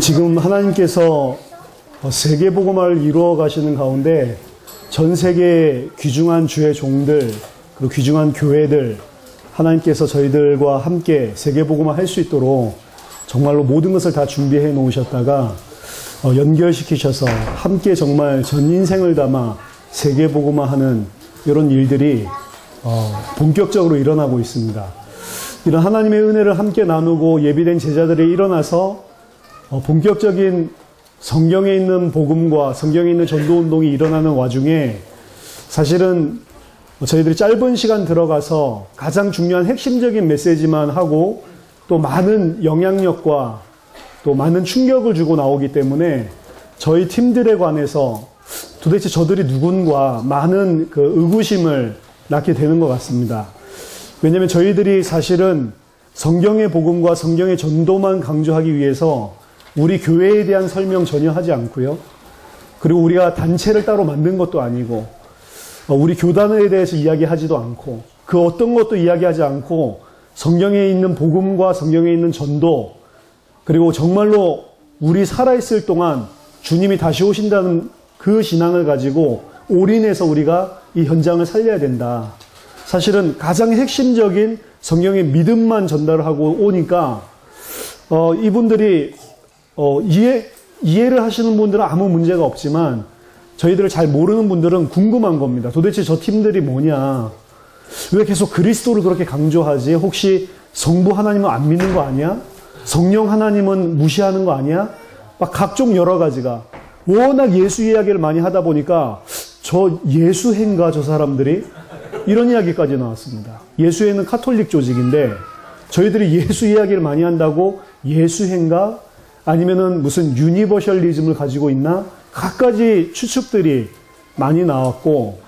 지금 하나님께서 세계복음화를 이루어 가시는 가운데 전 세계 귀중한 주의 종들 그리고 귀중한 교회들 하나님께서 저희들과 함께 세계복음화 할 수 있도록 정말로 모든 것을 다 준비해 놓으셨다가 연결시키셔서 함께 정말 전 인생을 담아 세계복음화하는 이런 일들이 본격적으로 일어나고 있습니다. 이런 하나님의 은혜를 함께 나누고 예비된 제자들이 일어나서 본격적인 성경에 있는 복음과 성경에 있는 전도운동이 일어나는 와중에 사실은 저희들이 짧은 시간 들어가서 가장 중요한 핵심적인 메시지만 하고 또 많은 영향력과 또 많은 충격을 주고 나오기 때문에 저희 팀들에 관해서 도대체 저들이 누군가 많은 그 의구심을 낳게 되는 것 같습니다. 왜냐하면 저희들이 사실은 성경의 복음과 성경의 전도만 강조하기 위해서 우리 교회에 대한 설명 전혀 하지 않고요. 그리고 우리가 단체를 따로 만든 것도 아니고 우리 교단에 대해서 이야기하지도 않고 그 어떤 것도 이야기하지 않고 성경에 있는 복음과 성경에 있는 전도 그리고 정말로 우리 살아있을 동안 주님이 다시 오신다는 그 신앙을 가지고 올인해서 우리가 이 현장을 살려야 된다. 사실은 가장 핵심적인 성경의 믿음만 전달을 하고 오니까 이분들이 이해를 하시는 분들은 아무 문제가 없지만 저희들을 잘 모르는 분들은 궁금한 겁니다. 도대체 저 팀들이 뭐냐? 왜 계속 그리스도를 그렇게 강조하지? 혹시 성부 하나님은 안 믿는 거 아니야? 성령 하나님은 무시하는 거 아니야? 막 각종 여러 가지가 워낙 예수 이야기를 많이 하다 보니까 저 예수회인가 저 사람들이? 이런 이야기까지 나왔습니다. 예수회는 카톨릭 조직인데 저희들이 예수 이야기를 많이 한다고 예수회인가? 아니면은 무슨 유니버셜리즘을 가지고 있나? 갖가지 추측들이 많이 나왔고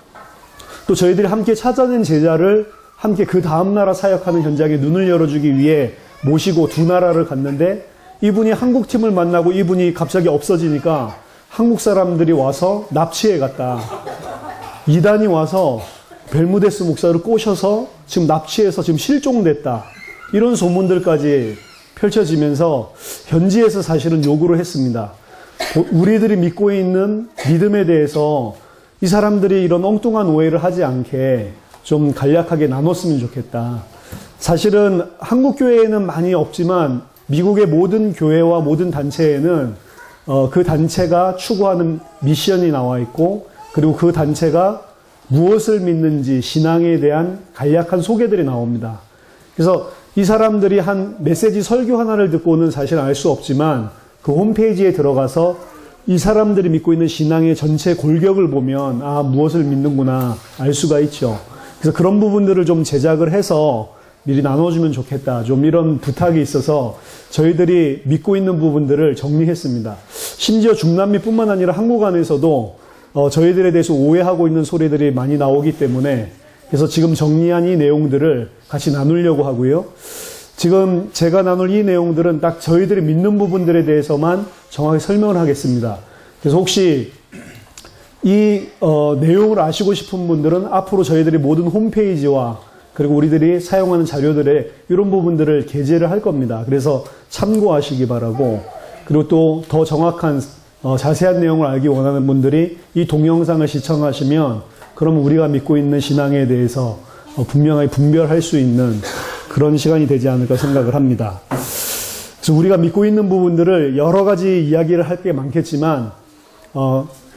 또 저희들이 함께 찾아낸 제자를 함께 그 다음 나라 사역하는 현장에 눈을 열어주기 위해 모시고 두 나라를 갔는데 이분이 한국 팀을 만나고 이분이 갑자기 없어지니까 한국 사람들이 와서 납치해 갔다. 이단이 와서 벨무데스 목사를 꼬셔서 지금 납치해서 지금 실종됐다. 이런 소문들까지 펼쳐지면서 현지에서 사실은 요구를 했습니다. 우리들이 믿고 있는 믿음에 대해서 이 사람들이 이런 엉뚱한 오해를 하지 않게 좀 간략하게 나눴으면 좋겠다. 사실은 한국 교회에는 많이 없지만 미국의 모든 교회와 모든 단체에는 그 단체가 추구하는 미션이 나와 있고 그리고 그 단체가 무엇을 믿는지 신앙에 대한 간략한 소개들이 나옵니다. 그래서 이 사람들이 한 메시지 설교 하나를 듣고는 사실 알 수 없지만 그 홈페이지에 들어가서 이 사람들이 믿고 있는 신앙의 전체 골격을 보면 무엇을 믿는구나 알 수가 있죠. 그래서 그런 부분들을 좀 제작을 해서 미리 나눠주면 좋겠다. 좀 이런 부탁이 있어서 저희들이 믿고 있는 부분들을 정리했습니다. 심지어 중남미뿐만 아니라 한국 안에서도 저희들에 대해서 오해하고 있는 소리들이 많이 나오기 때문에 그래서 지금 정리한 이 내용들을 같이 나누려고 하고요. 지금 제가 나눌 이 내용들은 딱 저희들이 믿는 부분들에 대해서만 정확히 설명을 하겠습니다. 그래서 혹시 이 내용을 아시고 싶은 분들은 앞으로 저희들이 모든 홈페이지와 그리고 우리들이 사용하는 자료들에 이런 부분들을 게재를 할 겁니다. 그래서 참고하시기 바라고 그리고 또 더 정확한 자세한 내용을 알기 원하는 분들이 이 동영상을 시청하시면 그러면 우리가 믿고 있는 신앙에 대해서 분명하게 분별할 수 있는 그런 시간이 되지 않을까 생각을 합니다. 그래서 우리가 믿고 있는 부분들을 여러 가지 이야기를 할 게 많겠지만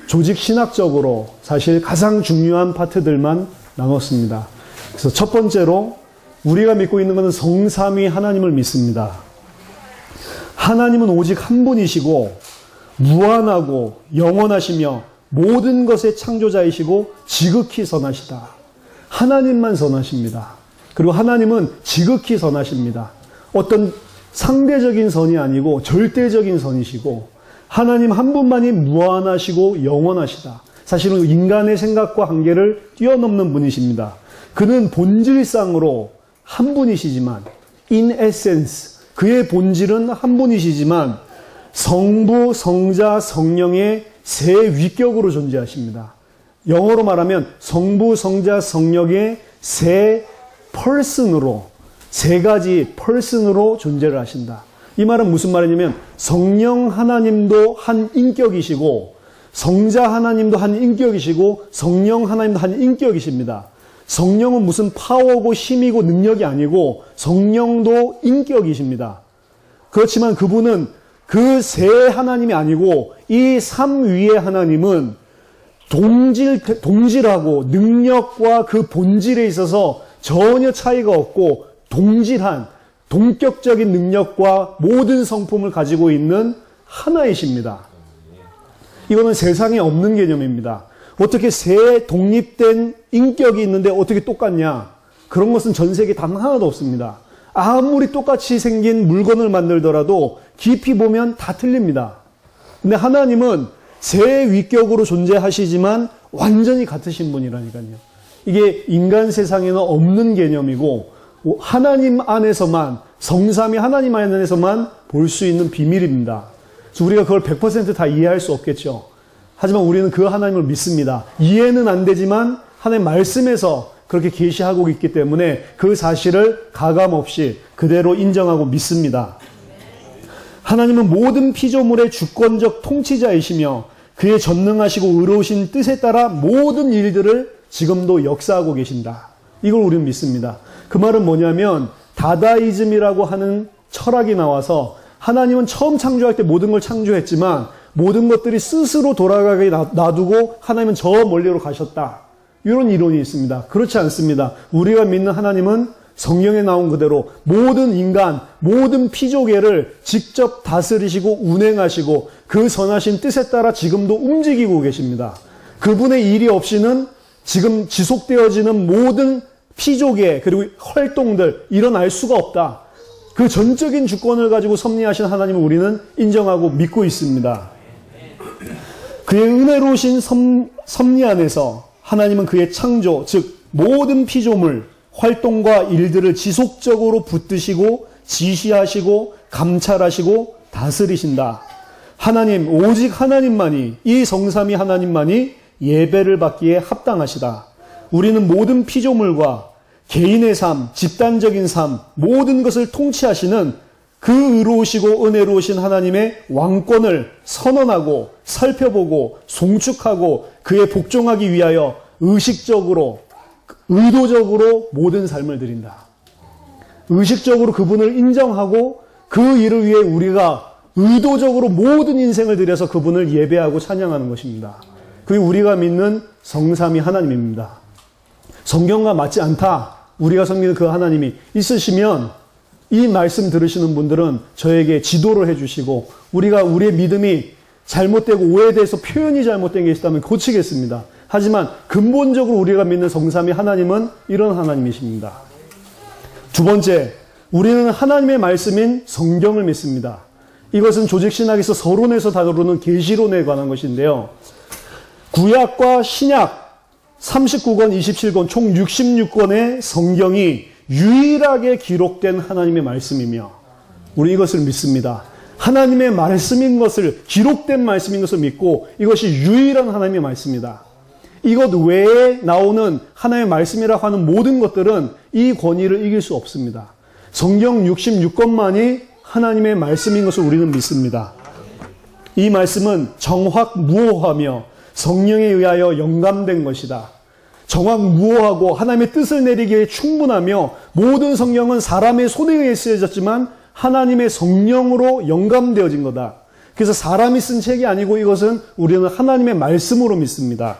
조직 신학적으로 사실 가장 중요한 파트들만 나눴습니다. 그래서 첫 번째로 우리가 믿고 있는 것은 성삼위 하나님을 믿습니다. 하나님은 오직 한 분이시고 무한하고 영원하시며 모든 것의 창조자이시고 지극히 선하시다. 하나님만 선하십니다. 그리고 하나님은 지극히 선하십니다. 어떤 상대적인 선이 아니고 절대적인 선이시고 하나님 한 분만이 무한하시고 영원하시다. 사실은 인간의 생각과 한계를 뛰어넘는 분이십니다. 그는 본질상으로 한 분이시지만 in essence 그의 본질은 한 분이시지만 성부, 성자, 성령의 세 위격으로 존재하십니다. 영어로 말하면 성부, 성자, 성령의 세 person으로 세 가지 person으로 존재를 하신다. 이 말은 무슨 말이냐면 성령 하나님도 한 인격이시고 성자 하나님도 한 인격이시고 성령 하나님도 한 인격이십니다. 성령은 무슨 파워고 힘이고 능력이 아니고 성령도 인격이십니다. 그렇지만 그분은 그 세 하나님이 아니고 이 삼위의 하나님은 동질하고 능력과 그 본질에 있어서 전혀 차이가 없고 동질한 동격적인 능력과 모든 성품을 가지고 있는 하나이십니다. 이거는 세상에 없는 개념입니다. 어떻게 세 독립된 인격이 있는데 어떻게 똑같냐? 그런 것은 전 세계에 단 하나도 없습니다. 아무리 똑같이 생긴 물건을 만들더라도 깊이 보면 다 틀립니다. 근데 하나님은 세 위격으로 존재하시지만 완전히 같으신 분이라니까요. 이게 인간 세상에는 없는 개념이고 하나님 안에서만, 성삼위 하나님 안에서만 볼 수 있는 비밀입니다. 그래서 우리가 그걸 100% 다 이해할 수 없겠죠. 하지만 우리는 그 하나님을 믿습니다. 이해는 안 되지만 하나님 말씀에서 그렇게 계시하고 있기 때문에 그 사실을 가감없이 그대로 인정하고 믿습니다. 하나님은 모든 피조물의 주권적 통치자이시며 그의 전능하시고 의로우신 뜻에 따라 모든 일들을 지금도 역사하고 계신다. 이걸 우리는 믿습니다. 그 말은 뭐냐면 다다이즘이라고 하는 철학이 나와서 하나님은 처음 창조할 때 모든 걸 창조했지만 모든 것들이 스스로 돌아가게 놔두고 하나님은 저 멀리로 가셨다. 이런 이론이 있습니다. 그렇지 않습니다. 우리가 믿는 하나님은 성경에 나온 그대로 모든 인간, 모든 피조계를 직접 다스리시고 운행하시고 그 선하신 뜻에 따라 지금도 움직이고 계십니다. 그분의 일이 없이는 지금 지속되어지는 모든 피조계 그리고 활동들 일어날 수가 없다. 그 전적인 주권을 가지고 섭리하신 하나님을 우리는 인정하고 믿고 있습니다. 그의 은혜로우신 섭리 안에서 하나님은 그의 창조, 즉 모든 피조물, 활동과 일들을 지속적으로 붙드시고 지시하시고 감찰하시고 다스리신다. 하나님, 오직 하나님만이, 이 성삼위 하나님만이 예배를 받기에 합당하시다. 우리는 모든 피조물과 개인의 삶, 집단적인 삶, 모든 것을 통치하시는 그 의로우시고 은혜로우신 하나님의 왕권을 선언하고 살펴보고 송축하고 그에 복종하기 위하여 의식적으로, 의도적으로 모든 삶을 드린다. 의식적으로 그분을 인정하고 그 일을 위해 우리가 의도적으로 모든 인생을 들여서 그분을 예배하고 찬양하는 것입니다. 그게 우리가 믿는 성삼위 하나님입니다. 성경과 맞지 않다. 우리가 섬기는 그 하나님이 있으시면 이 말씀 들으시는 분들은 저에게 지도를 해주시고 우리가 우리의 믿음이 잘못되고 오해돼서 표현이 잘못된 게 있다면 고치겠습니다. 하지만 근본적으로 우리가 믿는 성삼위 하나님은 이런 하나님이십니다. 두 번째, 우리는 하나님의 말씀인 성경을 믿습니다. 이것은 조직신학에서 서론에서 다루는 계시론에 관한 것인데요. 구약과 신약 39권, 27권, 총 66권의 성경이 유일하게 기록된 하나님의 말씀이며 우리 이것을 믿습니다. 하나님의 말씀인 것을, 기록된 말씀인 것을 믿고 이것이 유일한 하나님의 말씀이다. 이것 외에 나오는 하나님의 말씀이라고 하는 모든 것들은 이 권위를 이길 수 없습니다. 성경 66권만이 하나님의 말씀인 것을 우리는 믿습니다. 이 말씀은 정확무오하며 성령에 의하여 영감된 것이다. 정확무오하고 하나님의 뜻을 내리기에 충분하며 모든 성경은 사람의 손에 의해 쓰여졌지만 하나님의 성령으로 영감되어진 거다. 그래서 사람이 쓴 책이 아니고 이것은 우리는 하나님의 말씀으로 믿습니다.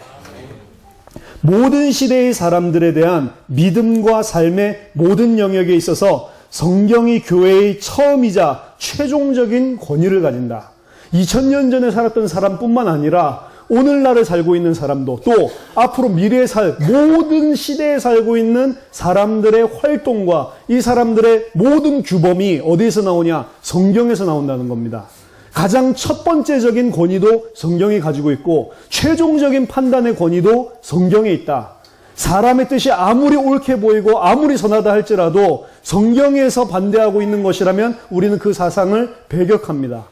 모든 시대의 사람들에 대한 믿음과 삶의 모든 영역에 있어서 성경이 교회의 처음이자 최종적인 권위를 가진다. 2000년 전에 살았던 사람뿐만 아니라 오늘날을 살고 있는 사람도 또 앞으로 미래에 살 모든 시대에 살고 있는 사람들의 활동과 이 사람들의 모든 규범이 어디에서 나오냐? 성경에서 나온다는 겁니다. 가장 첫 번째적인 권위도 성경이 가지고 있고 최종적인 판단의 권위도 성경에 있다. 사람의 뜻이 아무리 옳게 보이고 아무리 선하다 할지라도 성경에서 반대하고 있는 것이라면 우리는 그 사상을 배격합니다.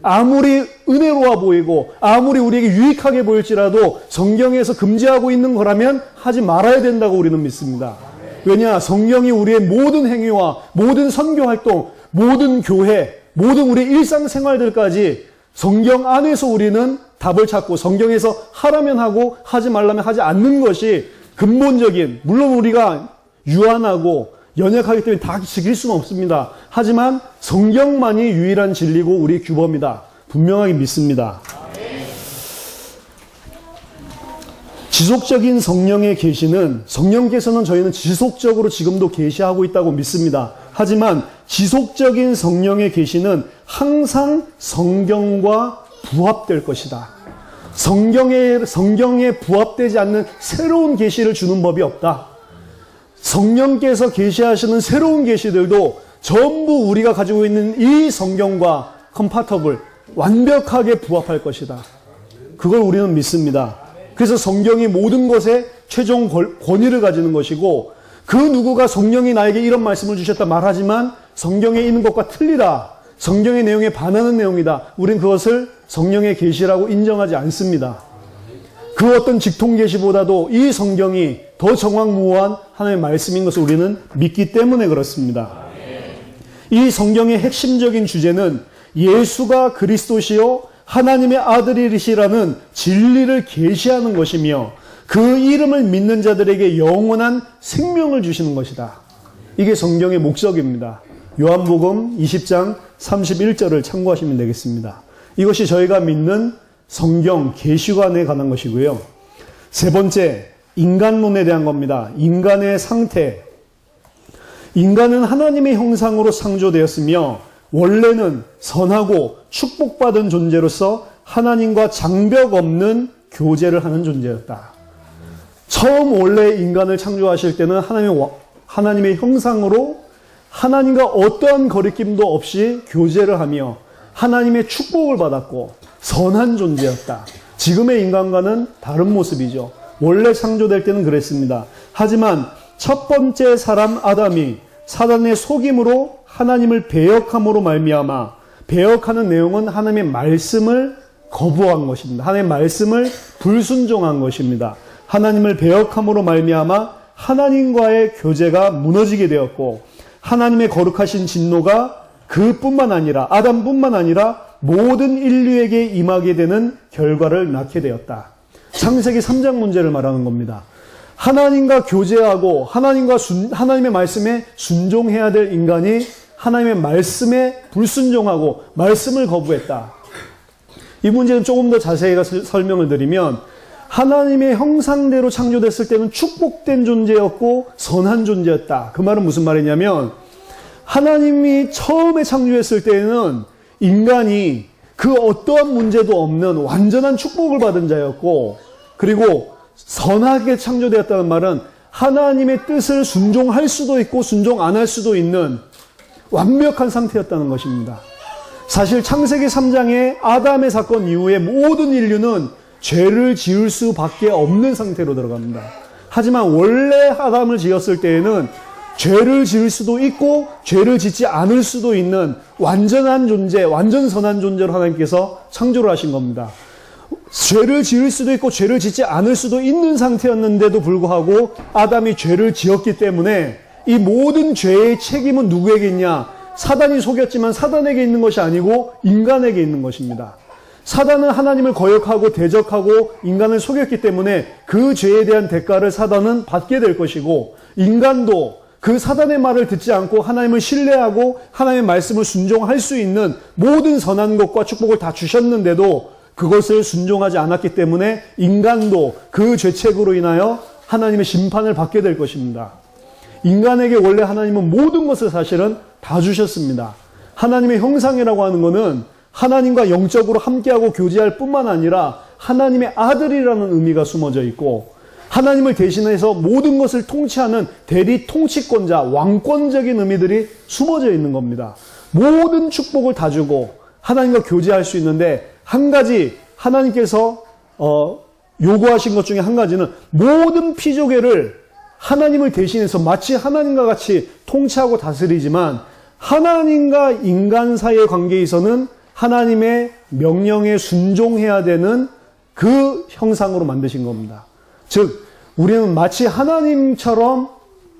아무리 은혜로워 보이고 아무리 우리에게 유익하게 보일지라도 성경에서 금지하고 있는 거라면 하지 말아야 된다고 우리는 믿습니다. 왜냐? 성경이 우리의 모든 행위와 모든 선교활동, 모든 교회, 모든 우리 일상생활들까지 성경 안에서 우리는 답을 찾고 성경에서 하라면 하고 하지 말라면 하지 않는 것이 근본적인, 물론 우리가 유한하고 연약하기 때문에 다 지킬 수는 없습니다. 하지만 성경만이 유일한 진리고 우리의 규범이다. 분명하게 믿습니다. 지속적인 성령의 계시는, 성령께서는 저희는 지속적으로 지금도 계시하고 있다고 믿습니다. 하지만 지속적인 성령의 계시는 항상 성경과 부합될 것이다. 성경에 부합되지 않는 새로운 계시를 주는 법이 없다. 성령께서 계시하시는 새로운 계시들도 전부 우리가 가지고 있는 이 성경과 컴파터블, 완벽하게 부합할 것이다. 그걸 우리는 믿습니다. 그래서 성경이 모든 것에 최종 권위를 가지는 것이고, 그 누구가 성령이 나에게 이런 말씀을 주셨다 말하지만 성경에 있는 것과 틀리다, 성경의 내용에 반하는 내용이다, 우린 그것을 성령의 계시라고 인정하지 않습니다. 그 어떤 직통 계시보다도 이 성경이 더 정확무호한 하나님의 말씀인 것을 우리는 믿기 때문에 그렇습니다. 이 성경의 핵심적인 주제는 예수가 그리스도시요 하나님의 아들이시라는 진리를 계시하는 것이며, 그 이름을 믿는 자들에게 영원한 생명을 주시는 것이다. 이게 성경의 목적입니다. 요한복음 20장 31절을 참고하시면 되겠습니다. 이것이 저희가 믿는 성경 계시관에 관한 것이고요. 세 번째, 인간론에 대한 겁니다. 인간의 상태. 인간은 하나님의 형상으로 창조되었으며 원래는 선하고 축복받은 존재로서 하나님과 장벽 없는 교제를 하는 존재였다. 처음 원래 인간을 창조하실 때는 하나님의 형상으로 하나님과 어떠한 거리낌도 없이 교제를 하며 하나님의 축복을 받았고 선한 존재였다. 지금의 인간과는 다른 모습이죠. 원래 창조될 때는 그랬습니다. 하지만 첫 번째 사람 아담이 사단의 속임으로 하나님을 배역함으로 말미암아, 배역하는 내용은 하나님의 말씀을 거부한 것입니다. 하나님의 말씀을 불순종한 것입니다. 하나님을 배역함으로 말미암아 하나님과의 교제가 무너지게 되었고, 하나님의 거룩하신 진노가 그뿐만 아니라, 아담뿐만 아니라 모든 인류에게 임하게 되는 결과를 낳게 되었다. 창세기 3장 문제를 말하는 겁니다. 하나님과 교제하고 하나님의 말씀에 순종해야 될 인간이 하나님의 말씀에 불순종하고 말씀을 거부했다. 이 문제는 조금 더 자세히 설명을 드리면, 하나님의 형상대로 창조됐을 때는 축복된 존재였고 선한 존재였다. 그 말은 무슨 말이냐면, 하나님이 처음에 창조했을 때에는 인간이 그 어떠한 문제도 없는 완전한 축복을 받은 자였고, 그리고 선하게 창조되었다는 말은 하나님의 뜻을 순종할 수도 있고 순종 안 할 수도 있는 완벽한 상태였다는 것입니다. 사실 창세기 3장의 아담의 사건 이후에 모든 인류는 죄를 지을 수밖에 없는 상태로 들어갑니다. 하지만 원래 아담을 지었을 때에는 죄를 지을 수도 있고 죄를 짓지 않을 수도 있는 완전한 존재, 완전 선한 존재로 하나님께서 창조를 하신 겁니다. 죄를 지을 수도 있고 죄를 짓지 않을 수도 있는 상태였는데도 불구하고 아담이 죄를 지었기 때문에 이 모든 죄의 책임은 누구에게 있냐? 사단이 속였지만 사단에게 있는 것이 아니고 인간에게 있는 것입니다. 사단은 하나님을 거역하고 대적하고 인간을 속였기 때문에 그 죄에 대한 대가를 사단은 받게 될 것이고, 인간도 그 사단의 말을 듣지 않고 하나님을 신뢰하고 하나님의 말씀을 순종할 수 있는 모든 선한 것과 축복을 다 주셨는데도 그것을 순종하지 않았기 때문에 인간도 그 죄책으로 인하여 하나님의 심판을 받게 될 것입니다. 인간에게 원래 하나님은 모든 것을 사실은 다 주셨습니다. 하나님의 형상이라고 하는 것은 하나님과 영적으로 함께하고 교제할 뿐만 아니라 하나님의 아들이라는 의미가 숨어져 있고, 하나님을 대신해서 모든 것을 통치하는 대리 통치권자, 왕권적인 의미들이 숨어져 있는 겁니다. 모든 축복을 다 주고 하나님과 교제할 수 있는데, 한 가지 하나님께서 요구하신 것 중에 한 가지는 모든 피조계를 하나님을 대신해서 마치 하나님과 같이 통치하고 다스리지만, 하나님과 인간 사이의 관계에 있어서는 하나님의 명령에 순종해야 되는 그 형상으로 만드신 겁니다. 즉, 우리는 마치 하나님처럼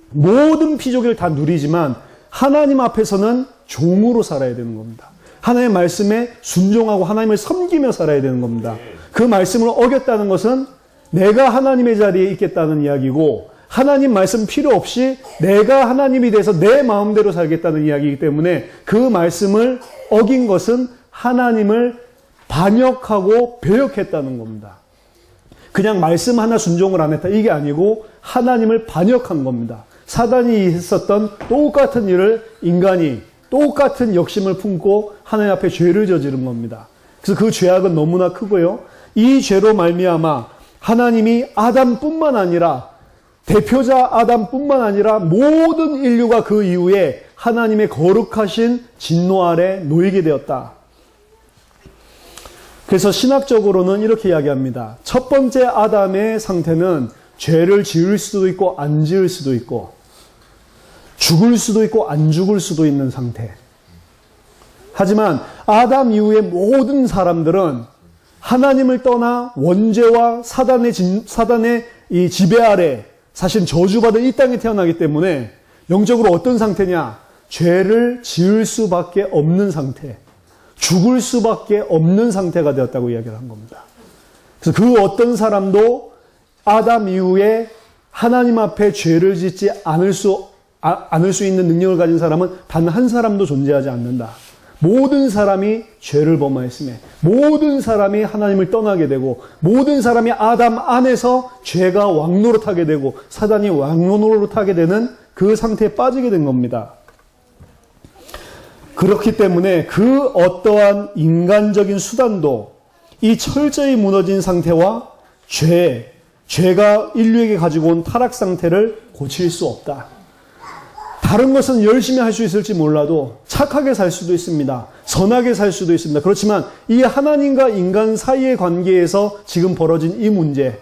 모든 피조계를 다 누리지만 하나님 앞에서는 종으로 살아야 되는 겁니다. 하나님의 말씀에 순종하고 하나님을 섬기며 살아야 되는 겁니다. 그 말씀을 어겼다는 것은 내가 하나님의 자리에 있겠다는 이야기고, 하나님 말씀 필요 없이 내가 하나님이 돼서 내 마음대로 살겠다는 이야기이기 때문에, 그 말씀을 어긴 것은 하나님을 반역하고 배역했다는 겁니다. 그냥 말씀 하나 순종을 안 했다, 이게 아니고 하나님을 반역한 겁니다. 사단이 했었던 똑같은 일을 인간이 똑같은 욕심을 품고 하나님 앞에 죄를 저지른 겁니다. 그래서 그 죄악은 너무나 크고요. 이 죄로 말미암아 하나님이 아담뿐만 아니라, 대표자 아담뿐만 아니라 모든 인류가 그 이후에 하나님의 거룩하신 진노 아래 놓이게 되었다. 그래서 신학적으로는 이렇게 이야기합니다. 첫 번째 아담의 상태는 죄를 지을 수도 있고 안 지을 수도 있고, 죽을 수도 있고 안 죽을 수도 있는 상태. 하지만 아담 이후의 모든 사람들은 하나님을 떠나 원죄와 사단의 이 지배 아래 사실 저주받은 이 땅에 태어나기 때문에 영적으로 어떤 상태냐? 죄를 지을 수밖에 없는 상태, 죽을 수밖에 없는 상태가 되었다고 이야기를 한 겁니다. 그래서 그 어떤 사람도 아담 이후에 하나님 앞에 죄를 짓지 않을 수 있는 능력을 가진 사람은 단 한 사람도 존재하지 않는다. 모든 사람이 죄를 범하였으며 모든 사람이 하나님을 떠나게 되고, 모든 사람이 아담 안에서 죄가 왕노릇하게 되고 사단이 왕노릇하게 되는 그 상태에 빠지게 된 겁니다. 그렇기 때문에 그 어떠한 인간적인 수단도 이 철저히 무너진 상태와 죄가 인류에게 가지고 온 타락 상태를 고칠 수 없다. 다른 것은 열심히 할 수 있을지 몰라도 착하게 살 수도 있습니다. 선하게 살 수도 있습니다. 그렇지만 이 하나님과 인간 사이의 관계에서 지금 벌어진 이 문제,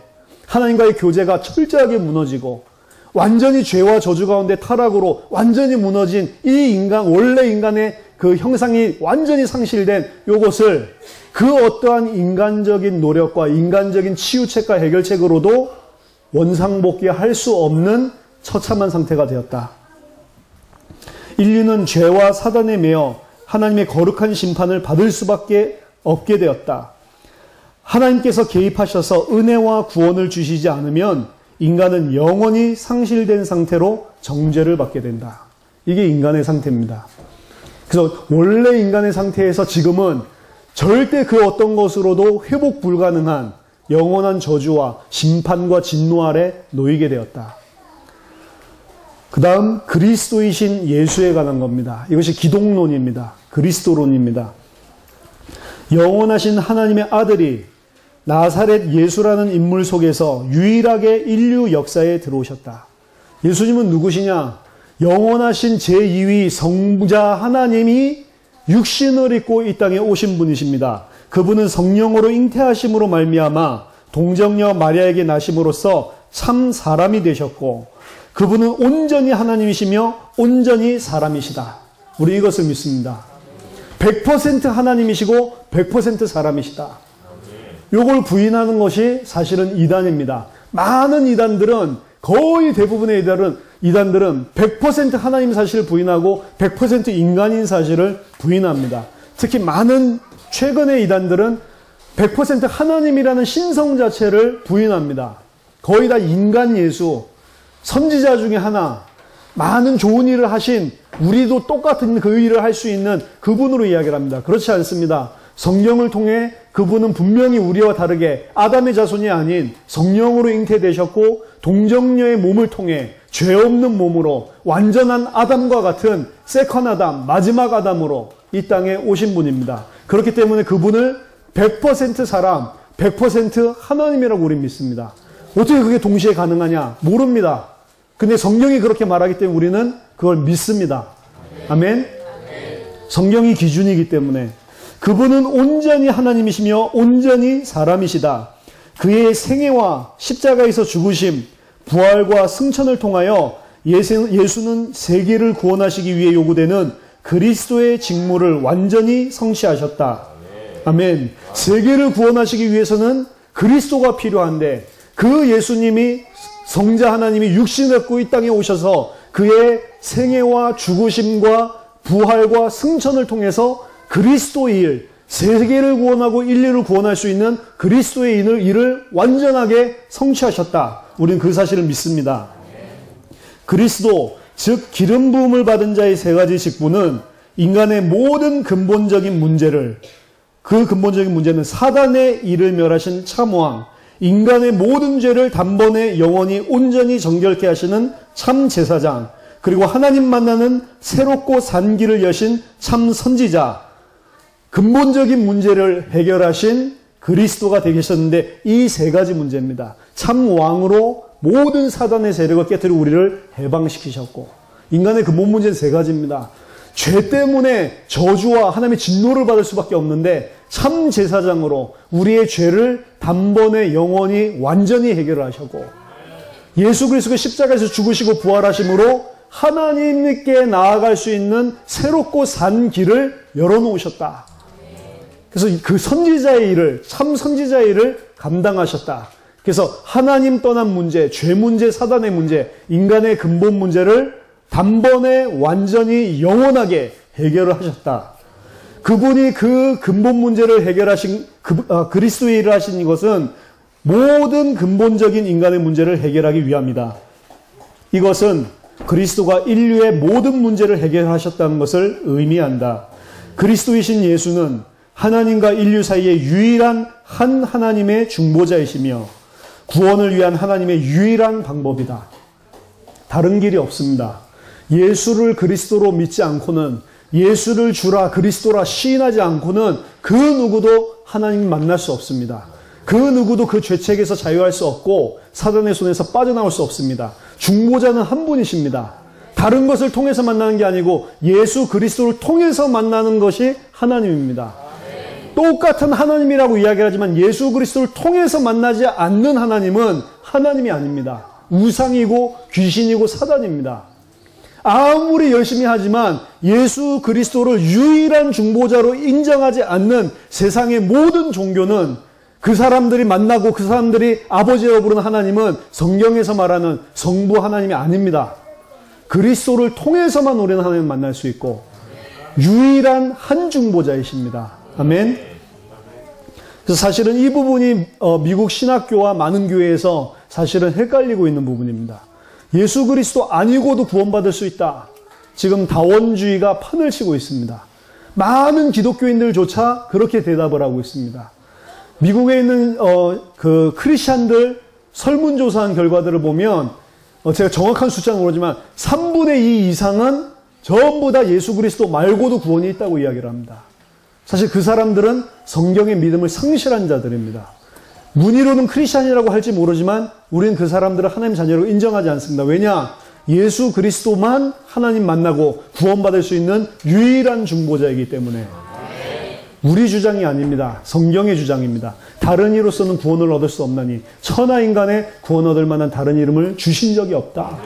하나님과의 교제가 철저하게 무너지고 완전히 죄와 저주 가운데 타락으로 완전히 무너진 이 인간, 원래 인간의 그 형상이 완전히 상실된 요것을 그 어떠한 인간적인 노력과 인간적인 치유책과 해결책으로도 원상복귀할 수 없는 처참한 상태가 되었다. 인류는 죄와 사단에 매여 하나님의 거룩한 심판을 받을 수밖에 없게 되었다. 하나님께서 개입하셔서 은혜와 구원을 주시지 않으면 인간은 영원히 상실된 상태로 정죄를 받게 된다. 이게 인간의 상태입니다. 그래서 원래 인간의 상태에서 지금은 절대 그 어떤 것으로도 회복 불가능한 영원한 저주와 심판과 진노 아래 놓이게 되었다. 그 다음 그리스도이신 예수에 관한 겁니다. 이것이 기독론입니다. 그리스도론입니다. 영원하신 하나님의 아들이 나사렛 예수라는 인물 속에서 유일하게 인류 역사에 들어오셨다. 예수님은 누구시냐? 영원하신 제2위 성자 하나님이 육신을 입고 이 땅에 오신 분이십니다. 그분은 성령으로 잉태하심으로 말미암아 동정녀 마리아에게 나심으로써 참 사람이 되셨고, 그분은 온전히 하나님이시며 온전히 사람이시다. 우리 이것을 믿습니다. 100% 하나님이시고 100% 사람이시다. 이걸 부인하는 것이 사실은 이단입니다. 많은 이단들은, 거의 대부분의 이단들은 100% 하나님 사실을 부인하고 100% 인간인 사실을 부인합니다. 특히 많은 최근의 이단들은 100% 하나님이라는 신성 자체를 부인합니다. 거의 다 인간 예수, 선지자 중에 하나, 많은 좋은 일을 하신, 우리도 똑같은 그 일을 할 수 있는 그분으로 이야기를 합니다. 그렇지 않습니다. 성령을 통해 그분은 분명히 우리와 다르게 아담의 자손이 아닌 성령으로 잉태되셨고, 동정녀의 몸을 통해 죄 없는 몸으로 완전한 아담과 같은 세컨 아담, 마지막 아담으로 이 땅에 오신 분입니다. 그렇기 때문에 그분을 100% 사람, 100% 하나님이라고 우리는 믿습니다. 어떻게 그게 동시에 가능하냐? 모릅니다. 근데 성경이 그렇게 말하기 때문에 우리는 그걸 믿습니다. 아멘? 성경이 기준이기 때문에. 그분은 온전히 하나님이시며 온전히 사람이시다. 그의 생애와 십자가에서 죽으심, 부활과 승천을 통하여 예수는 세계를 구원하시기 위해 요구되는 그리스도의 직무를 완전히 성취하셨다. 아멘. 세계를 구원하시기 위해서는 그리스도가 필요한데, 그 예수님이, 성자 하나님이 육신을 입고 이 땅에 오셔서 그의 생애와 죽으심과 부활과 승천을 통해서 그리스도의 일, 세계를 구원하고 인류를 구원할 수 있는 그리스도의 일을 완전하게 성취하셨다. 우리는 그 사실을 믿습니다. 그리스도, 즉 기름 부음을 받은 자의 세 가지 직분은 인간의 모든 근본적인 문제를, 그 근본적인 문제는 사단의 일을 멸하신 참왕, 인간의 모든 죄를 단번에 영원히 온전히 정결케 하시는 참 제사장, 그리고 하나님 만나는 새롭고 산 길을 여신 참 선지자, 근본적인 문제를 해결하신 그리스도가 되셨는데 이 세 가지 문제입니다. 참 왕으로 모든 사단의 세력을 깨뜨리고 우리를 해방시키셨고, 인간의 근본 문제는 세 가지입니다. 죄 때문에 저주와 하나님의 진노를 받을 수밖에 없는데 참 제사장으로 우리의 죄를 단번에 영원히 완전히 해결하셨고, 예수 그리스도가 십자가에서 죽으시고 부활하심으로 하나님께 나아갈 수 있는 새롭고 산 길을 열어놓으셨다. 그래서 그 선지자의 일을, 참 선지자의 일을 감당하셨다. 그래서 하나님 떠난 문제, 죄 문제, 사단의 문제, 인간의 근본 문제를 단번에 완전히 영원하게 해결을 하셨다. 그분이 그 근본 문제를 해결하신, 그리스도의 일을 하신 이것은 모든 근본적인 인간의 문제를 해결하기 위함이다. 이것은 그리스도가 인류의 모든 문제를 해결하셨다는 것을 의미한다. 그리스도이신 예수는 하나님과 인류 사이의 유일한 한 하나님의 중보자이시며 구원을 위한 하나님의 유일한 방법이다. 다른 길이 없습니다. 예수를 그리스도로 믿지 않고는, 예수를 주라 그리스도라 시인하지 않고는 그 누구도 하나님 만날 수 없습니다. 그 누구도 그 죄책에서 자유할 수 없고 사단의 손에서 빠져나올 수 없습니다. 중보자는 한 분이십니다. 다른 것을 통해서 만나는 게 아니고 예수 그리스도를 통해서 만나는 것이 하나님입니다. 똑같은 하나님이라고 이야기하지만 예수 그리스도를 통해서 만나지 않는 하나님은 하나님이 아닙니다. 우상이고 귀신이고 사단입니다. 아무리 열심히 하지만 예수 그리스도를 유일한 중보자로 인정하지 않는 세상의 모든 종교는, 그 사람들이 만나고 그 사람들이 아버지라고 부르는 하나님은 성경에서 말하는 성부 하나님이 아닙니다. 그리스도를 통해서만 우리는 하나님을 만날 수 있고 유일한 한 중보자이십니다. 아멘. 그래서 사실은 이 부분이 미국 신학교와 많은 교회에서 사실은 헷갈리고 있는 부분입니다. 예수 그리스도 아니고도 구원받을 수 있다. 지금 다원주의가 판을 치고 있습니다. 많은 기독교인들조차 그렇게 대답을 하고 있습니다. 미국에 있는 그 크리스찬들 설문조사한 결과들을 보면 제가 정확한 숫자는 모르지만 3분의 2 이상은 전부 다 예수 그리스도 말고도 구원이 있다고 이야기를 합니다. 사실 그 사람들은 성경의 믿음을 상실한 자들입니다. 문의로는 크리스찬이라고 할지 모르지만 우리는 그 사람들을 하나님 자녀로 인정하지 않습니다. 왜냐? 예수 그리스도만 하나님 만나고 구원받을 수 있는 유일한 중보자이기 때문에. 우리 주장이 아닙니다. 성경의 주장입니다. 다른 이로서는 구원을 얻을 수 없나니 천하인간의 구원 얻을 만한 다른 이름을 주신 적이 없다.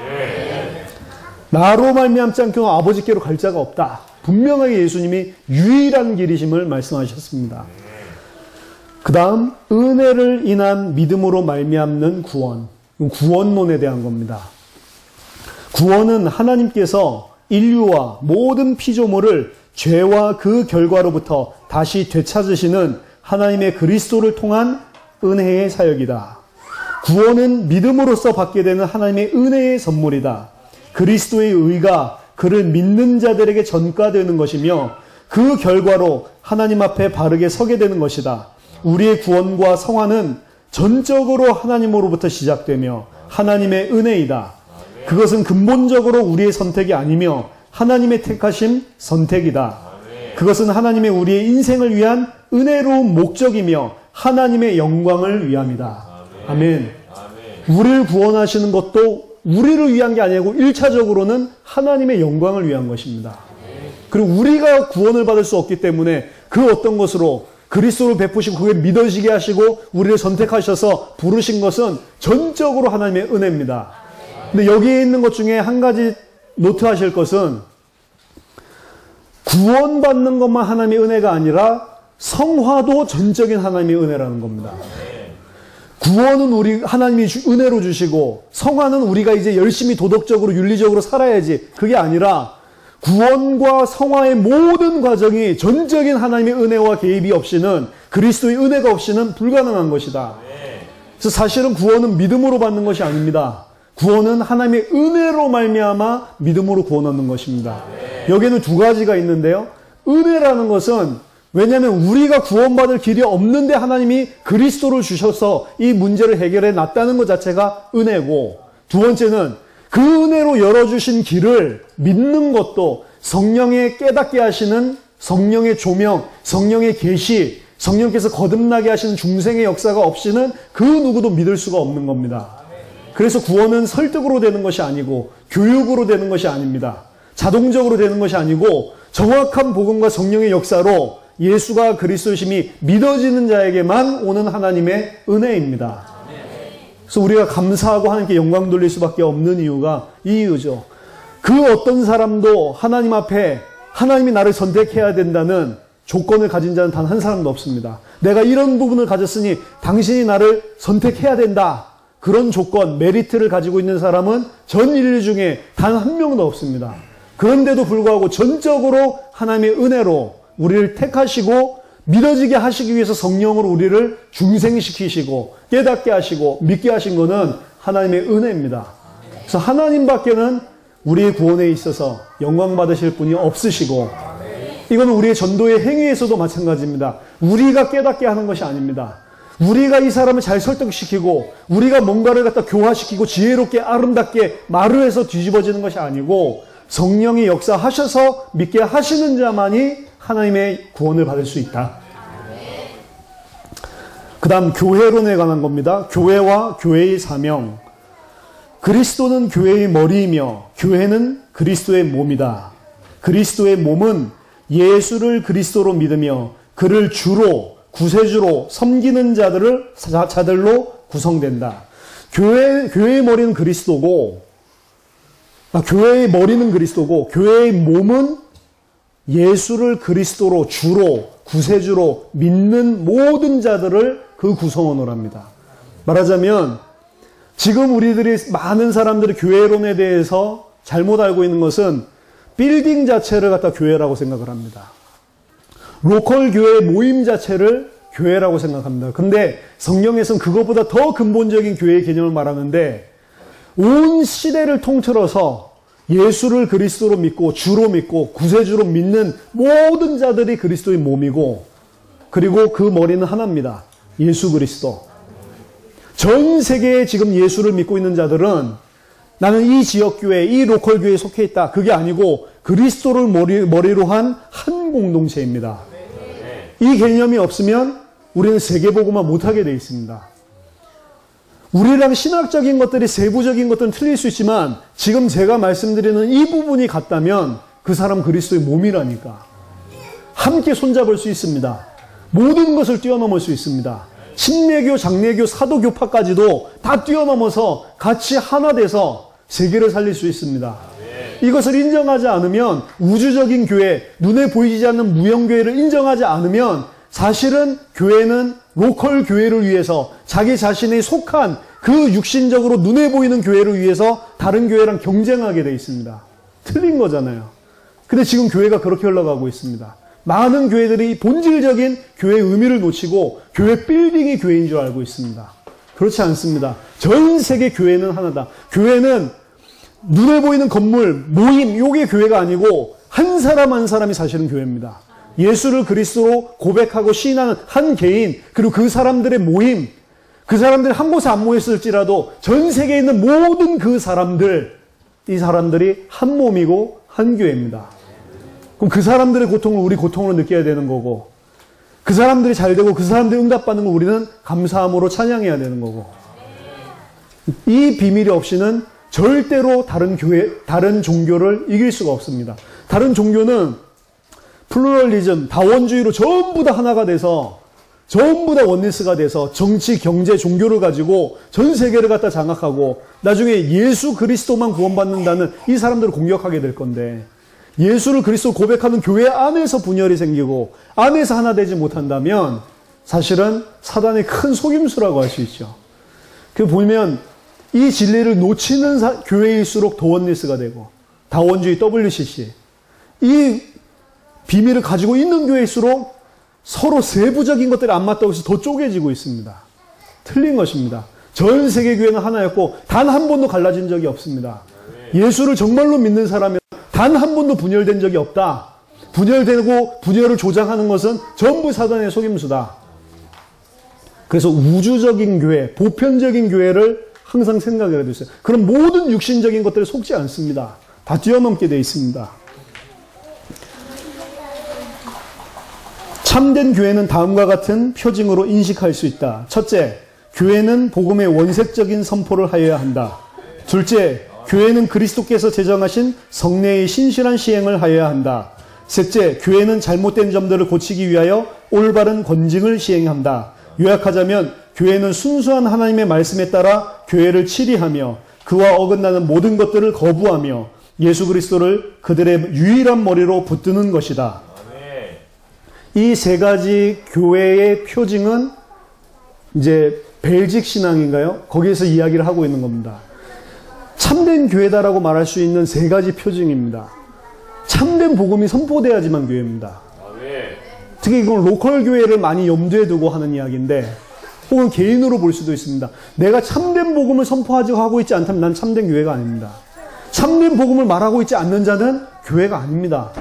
나로 말미암지 않고는 아버지께로 갈 자가 없다. 분명하게 예수님이 유일한 길이심을 말씀하셨습니다. 그 다음 은혜를 인한 믿음으로 말미암는 구원. 구원론에 대한 겁니다. 구원은 하나님께서 인류와 모든 피조물을 죄와 그 결과로부터 다시 되찾으시는 하나님의 그리스도를 통한 은혜의 사역이다. 구원은 믿음으로써 받게 되는 하나님의 은혜의 선물이다. 그리스도의 의가 그를 믿는 자들에게 전가되는 것이며 그 결과로 하나님 앞에 바르게 서게 되는 것이다. 우리의 구원과 성화는 전적으로 하나님으로부터 시작되며 하나님의 은혜이다. 그것은 근본적으로 우리의 선택이 아니며 하나님의 택하심 선택이다. 그것은 하나님의 우리의 인생을 위한 은혜로운 목적이며 하나님의 영광을 위함이다. 아멘. 우리를 구원하시는 것도 우리를 위한 게 아니고 1차적으로는 하나님의 영광을 위한 것입니다. 그리고 우리가 구원을 받을 수 없기 때문에 그 어떤 것으로 그리스도를 베푸시고 그게 믿어지게 하시고 우리를 선택하셔서 부르신 것은 전적으로 하나님의 은혜입니다. 근데 여기에 있는 것 중에 한 가지 노트하실 것은 구원받는 것만 하나님의 은혜가 아니라 성화도 전적인 하나님의 은혜라는 겁니다. 구원은 우리 하나님이 은혜로 주시고 성화는 우리가 이제 열심히 도덕적으로 윤리적으로 살아야지, 그게 아니라 구원과 성화의 모든 과정이 전적인 하나님의 은혜와 개입이 없이는, 그리스도의 은혜가 없이는 불가능한 것이다. 그래서 사실은 구원은 믿음으로 받는 것이 아닙니다. 구원은 하나님의 은혜로 말미암아 믿음으로 구원 얻는 것입니다. 여기에는 두 가지가 있는데요. 은혜라는 것은, 왜냐하면 우리가 구원받을 길이 없는데 하나님이 그리스도를 주셔서 이 문제를 해결해 놨다는 것 자체가 은혜고, 두 번째는 그 은혜로 열어주신 길을 믿는 것도 성령의 깨닫게 하시는 성령의 조명, 성령의 계시, 성령께서 거듭나게 하시는 중생의 역사가 없이는 그 누구도 믿을 수가 없는 겁니다. 그래서 구원은 설득으로 되는 것이 아니고 교육으로 되는 것이 아닙니다. 자동적으로 되는 것이 아니고 정확한 복음과 성령의 역사로 예수가 그리스도심이 믿어지는 자에게만 오는 하나님의 은혜입니다. 그래서 우리가 감사하고 하나님께 영광 돌릴 수밖에 없는 이유가 이 이유죠. 그 어떤 사람도 하나님 앞에 하나님이 나를 선택해야 된다는 조건을 가진 자는 단 한 사람도 없습니다. 내가 이런 부분을 가졌으니 당신이 나를 선택해야 된다. 그런 조건, 메리트를 가지고 있는 사람은 전 인류 중에 단 한 명도 없습니다. 그런데도 불구하고 전적으로 하나님의 은혜로 우리를 택하시고 믿어지게 하시기 위해서 성령으로 우리를 중생시키시고 깨닫게 하시고 믿게 하신 것은 하나님의 은혜입니다. 그래서 하나님밖에는 우리의 구원에 있어서 영광 받으실 분이 없으시고, 이거는 우리의 전도의 행위에서도 마찬가지입니다. 우리가 깨닫게 하는 것이 아닙니다. 우리가 이 사람을 잘 설득시키고 우리가 뭔가를 갖다 교화시키고 지혜롭게 아름답게 말을 해서 뒤집어지는 것이 아니고 성령이 역사하셔서 믿게 하시는 자만이 하나님의 구원을 받을 수 있다. 그 다음 교회론에 관한 겁니다. 교회와 교회의 사명. 그리스도는 교회의 머리이며 교회는 그리스도의 몸이다. 그리스도의 몸은 예수를 그리스도로 믿으며 그를 주로, 구세주로 섬기는 자들로 구성된다. 교회의 머리는 그리스도고, 교회의 머리는 그리스도고, 교회의 몸은 예수를 그리스도로, 주로, 구세주로 믿는 모든 자들을 그 구성원으로 합니다. 말하자면 지금 우리들이 많은 사람들이 교회론에 대해서 잘못 알고 있는 것은 빌딩 자체를 갖다 교회라고 생각을 합니다. 로컬 교회 모임 자체를 교회라고 생각합니다. 근데 성경에서는 그것보다 더 근본적인 교회의 개념을 말하는데, 온 시대를 통틀어서 예수를 그리스도로 믿고 주로 믿고 구세주로 믿는 모든 자들이 그리스도의 몸이고, 그리고 그 머리는 하나입니다. 예수 그리스도. 전 세계에 지금 예수를 믿고 있는 자들은 나는 이 지역교회, 이 로컬 교회에 속해 있다. 그게 아니고 그리스도를 머리로 한 공동체입니다. 이 개념이 없으면 우리는 세계복음화 못하게 되어 있습니다. 우리랑 신학적인 것들이, 세부적인 것들은 틀릴 수 있지만 지금 제가 말씀드리는 이 부분이 같다면 그 사람 그리스도의 몸이라니까. 함께 손잡을 수 있습니다. 모든 것을 뛰어넘을 수 있습니다. 신내교, 장내교, 사도교파까지도 다 뛰어넘어서 같이 하나 돼서 세계를 살릴 수 있습니다. 이것을 인정하지 않으면, 우주적인 교회, 눈에 보이지 않는 무형교회를 인정하지 않으면 사실은 교회는 로컬 교회를 위해서 자기 자신이 속한 그 육신적으로 눈에 보이는 교회를 위해서 다른 교회랑 경쟁하게 돼 있습니다. 틀린 거잖아요. 근데 지금 교회가 그렇게 흘러가고 있습니다. 많은 교회들이 본질적인 교회의 의미를 놓치고 교회 빌딩이 교회인 줄 알고 있습니다. 그렇지 않습니다. 전 세계 교회는 하나다. 교회는 눈에 보이는 건물, 모임, 요게 교회가 아니고 한 사람 한 사람이 사실은 교회입니다. 예수를 그리스도로 고백하고 시인하는 한 개인, 그리고 그 사람들의 모임, 그 사람들이 한 곳에 안 모였을지라도 전 세계에 있는 모든 그 사람들, 이 사람들이 한 몸이고 한 교회입니다. 그럼 그 사람들의 고통을 우리 고통으로 느껴야 되는 거고, 그 사람들이 잘 되고 그 사람들이 응답받는 걸 우리는 감사함으로 찬양해야 되는 거고, 이 비밀이 없이는 절대로 다른 교회, 다른 종교를 이길 수가 없습니다. 다른 종교는 플루럴리즘, 다원주의로 전부 다 하나가 돼서, 전부 다 원리스가 돼서 정치, 경제, 종교를 가지고 전 세계를 갖다 장악하고 나중에 예수 그리스도만 구원받는다는 이 사람들을 공격하게 될 건데, 예수를 그리스도 고백하는 교회 안에서 분열이 생기고 안에서 하나 되지 못한다면 사실은 사단의 큰 속임수라고 할 수 있죠. 그 보면 이 진리를 놓치는 교회일수록 더 원리스가 되고, 다원주의 WCC, 이 비밀을 가지고 있는 교회일수록 서로 세부적인 것들이 안 맞다고 해서 더 쪼개지고 있습니다. 틀린 것입니다. 전 세계 교회는 하나였고 단 한 번도 갈라진 적이 없습니다. 예수를 정말로 믿는 사람은 단 한 번도 분열된 적이 없다. 분열되고 분열을 조장하는 것은 전부 사단의 속임수다. 그래서 우주적인 교회, 보편적인 교회를 항상 생각을 해두세요. 그럼 모든 육신적인 것들을 속지 않습니다. 다 뛰어넘게 되어 있습니다. 참된 교회는 다음과 같은 표징으로 인식할 수 있다. 첫째, 교회는 복음의 원색적인 선포를 하여야 한다. 둘째, 교회는 그리스도께서 제정하신 성례의 신실한 시행을 하여야 한다. 셋째, 교회는 잘못된 점들을 고치기 위하여 올바른 권징을 시행한다. 요약하자면 교회는 순수한 하나님의 말씀에 따라 교회를 치리하며 그와 어긋나는 모든 것들을 거부하며 예수 그리스도를 그들의 유일한 머리로 붙드는 것이다. 이 세 가지 교회의 표징은 이제 벨직 신앙인가요? 거기에서 이야기를 하고 있는 겁니다. 참된 교회다라고 말할 수 있는 세 가지 표징입니다. 참된 복음이 선포돼야지만 교회입니다. 특히 이건 로컬 교회를 많이 염두에 두고 하는 이야기인데 혹은 개인으로 볼 수도 있습니다. 내가 참된 복음을 선포하고 있지 않다면 난 참된 교회가 아닙니다. 참된 복음을 말하고 있지 않는 자는 교회가 아닙니다.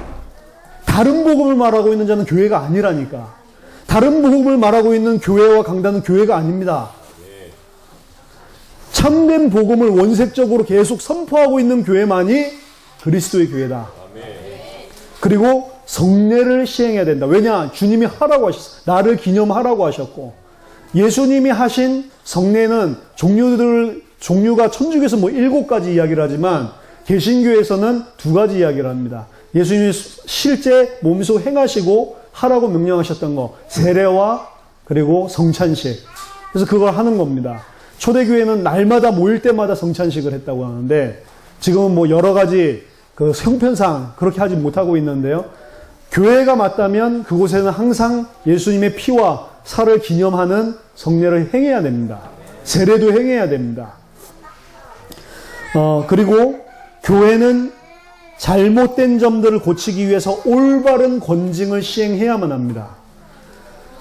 다른 복음을 말하고 있는 자는 교회가 아니라니까. 다른 복음을 말하고 있는 교회와 강단은 교회가 아닙니다. 참된 복음을 원색적으로 계속 선포하고 있는 교회만이 그리스도의 교회다. 그리고 성례를 시행해야 된다. 왜냐? 주님이 하라고 하셨어. 나를 기념하라고 하셨고 예수님이 하신 성례는 종류가 천주교에서 7가지 이야기를 하지만 개신교에서는 2가지 이야기를 합니다. 예수님이 실제 몸소 행하시고 하라고 명령하셨던 거, 세례와 그리고 성찬식. 그래서 그걸 하는 겁니다. 초대교회는 날마다 모일 때마다 성찬식을 했다고 하는데 지금은 여러 가지 그 형편상 그렇게 하지 못하고 있는데요. 교회가 맞다면 그곳에는 항상 예수님의 피와 살을 기념하는 성례를 행해야 됩니다. 세례도 행해야 됩니다. 그리고 교회는 잘못된 점들을 고치기 위해서 올바른 권징을 시행해야만 합니다.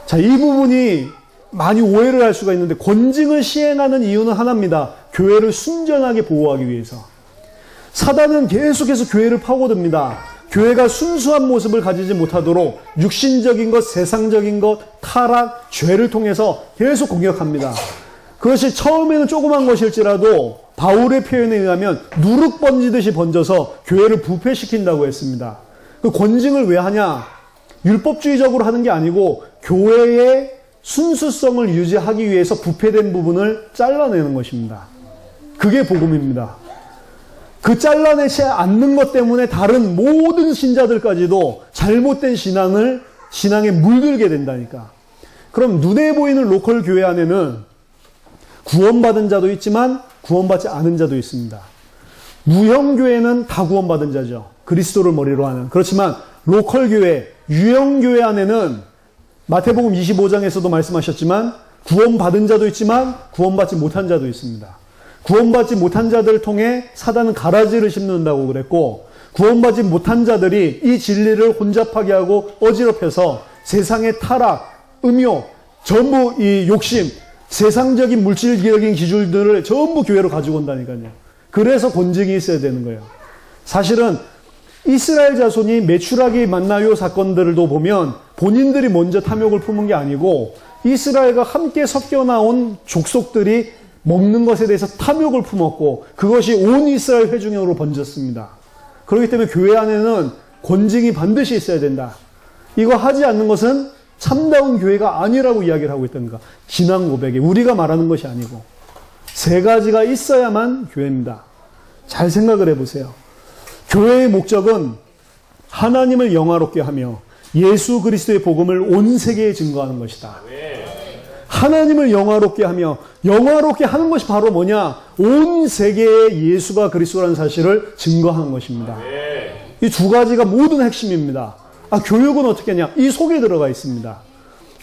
자, 이 부분이 많이 오해를 할 수가 있는데 권징을 시행하는 이유는 하나입니다. 교회를 순전하게 보호하기 위해서. 사단은 계속해서 교회를 파고듭니다. 교회가 순수한 모습을 가지지 못하도록 육신적인 것, 세상적인 것, 타락, 죄를 통해서 계속 공격합니다. 그것이 처음에는 조그만 것일지라도 바울의 표현에 의하면 누룩 번지듯이 번져서 교회를 부패시킨다고 했습니다. 그 권징을 왜 하냐? 율법주의적으로 하는 게 아니고 교회의 순수성을 유지하기 위해서 부패된 부분을 잘라내는 것입니다. 그게 복음입니다. 그 잘라내지 않는 것 때문에 다른 모든 신자들까지도 잘못된 신앙에 물들게 된다니까. 그럼 눈에 보이는 로컬 교회 안에는 구원받은 자도 있지만 구원받지 않은 자도 있습니다. 무형교회는 다 구원받은 자죠. 그리스도를 머리로 하는. 그렇지만 로컬 교회, 유형교회 안에는 마태복음 25장에서도 말씀하셨지만 구원받은 자도 있지만 구원받지 못한 자도 있습니다. 구원받지 못한 자들을 통해 사단은 가라지를 심는다고 그랬고 구원받지 못한 자들이 이 진리를 혼잡하게 하고 어지럽혀서 세상의 타락, 음욕, 전부 이 욕심, 세상적인 물질적인 기준들을 전부 교회로 가지고 온다니까요. 그래서 권징이 있어야 되는 거예요. 사실은 이스라엘 자손이 메추라기 만나요 사건들도 보면 본인들이 먼저 탐욕을 품은 게 아니고 이스라엘과 함께 섞여 나온 족속들이 먹는 것에 대해서 탐욕을 품었고 그것이 온 이스라엘 회중으로 번졌습니다. 그렇기 때문에 교회 안에는 권징이 반드시 있어야 된다. 이거 하지 않는 것은 참다운 교회가 아니라고 이야기를 하고 있던가. 신앙 고백에 우리가 말하는 것이 아니고 세 가지가 있어야만 교회입니다. 잘 생각을 해보세요. 교회의 목적은 하나님을 영화롭게 하며 예수 그리스도의 복음을 온 세계에 증거하는 것이다. 하나님을 영화롭게 하며 영화롭게 하는 것이 바로 뭐냐? 온 세계에 예수가 그리스도라는 사실을 증거하는 것입니다. 이 2가지가 모든 핵심입니다. 교육은 어떻게 하냐? 이 속에 들어가 있습니다.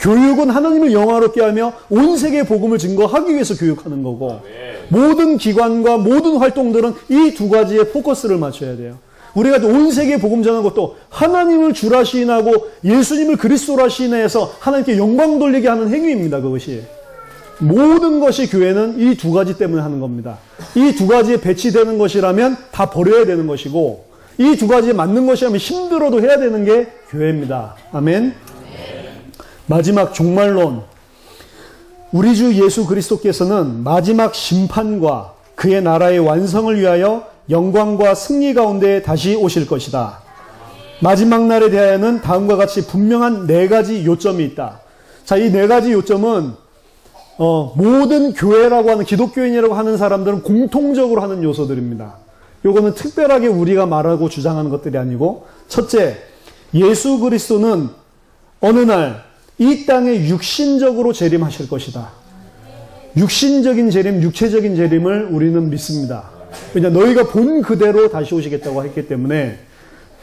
교육은 하나님을 영화롭게 하며 온 세계의 복음을 증거하기 위해서 교육하는 거고 모든 기관과 모든 활동들은 이 2가지에 포커스를 맞춰야 돼요. 우리가 온 세계에 복음 전하는 것도 하나님을 주라 시인하고 예수님을 그리스도라 시인해서 하나님께 영광 돌리게 하는 행위입니다. 그것이. 모든 것이 교회는 이 두 가지 때문에 하는 겁니다. 이 두 가지에 배치되는 것이라면 다 버려야 되는 것이고 이 두 가지에 맞는 것이라면 힘들어도 해야 되는 게 교회입니다. 아멘. 마지막 종말론. 우리 주 예수 그리스도께서는 마지막 심판과 그의 나라의 완성을 위하여 영광과 승리 가운데 다시 오실 것이다. 마지막 날에 대하여는 다음과 같이 분명한 4가지 요점이 있다. 자, 이 4가지 요점은 모든 교회라고 하는 기독교인이라고 하는 사람들은 공통적으로 하는 요소들입니다. 요거는 특별하게 우리가 말하고 주장하는 것들이 아니고, 첫째, 예수 그리스도는 어느 날 이 땅에 육신적으로 재림하실 것이다. 육신적인 재림, 육체적인 재림을 우리는 믿습니다. 왜냐, 너희가 본 그대로 다시 오시겠다고 했기 때문에,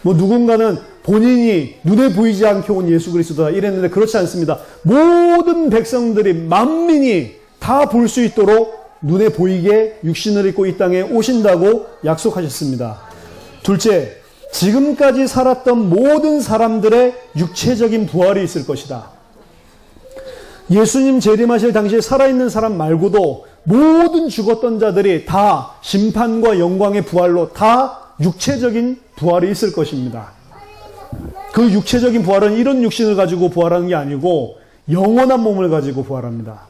누군가는 본인이 눈에 보이지 않게 온 예수 그리스도다 이랬는데 그렇지 않습니다. 모든 백성들이, 만민이 다 볼 수 있도록 눈에 보이게 육신을 입고 이 땅에 오신다고 약속하셨습니다. 둘째, 지금까지 살았던 모든 사람들의 육체적인 부활이 있을 것이다. 예수님 재림하실 당시에 살아있는 사람 말고도 모든 죽었던 자들이 다 심판과 영광의 부활로 다 육체적인 부활이 있을 것입니다. 그 육체적인 부활은 이런 육신을 가지고 부활하는 게 아니고 영원한 몸을 가지고 부활합니다.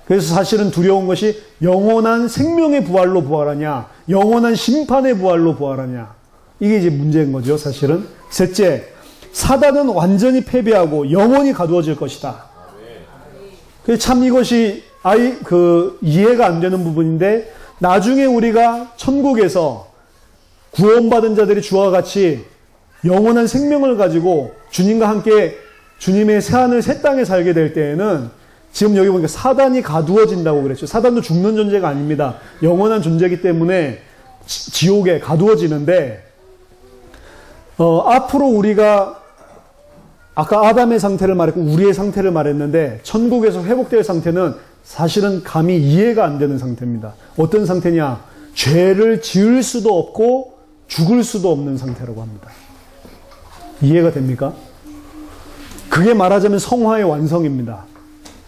그래서 사실은 두려운 것이 영원한 생명의 부활로 부활하냐, 영원한 심판의 부활로 부활하냐. 이게 이제 문제인 거죠, 사실은. 셋째, 사단은 완전히 패배하고 영원히 가두어질 것이다. 참 이것이 이해가 안 되는 부분인데, 나중에 우리가 천국에서 구원받은 자들이 주와 같이 영원한 생명을 가지고 주님과 함께 주님의 새하늘 새 땅에 살게 될 때에는, 지금 여기 보니까 사단이 가두어진다고 그랬죠. 사단도 죽는 존재가 아닙니다. 영원한 존재이기 때문에 지옥에 가두어지는데, 앞으로 우리가 아까 아담의 상태를 말했고 우리의 상태를 말했는데, 천국에서 회복될 상태는 사실은 감히 이해가 안 되는 상태입니다. 어떤 상태냐? 죄를 지을 수도 없고 죽을 수도 없는 상태라고 합니다. 이해가 됩니까? 그게 말하자면 성화의 완성입니다.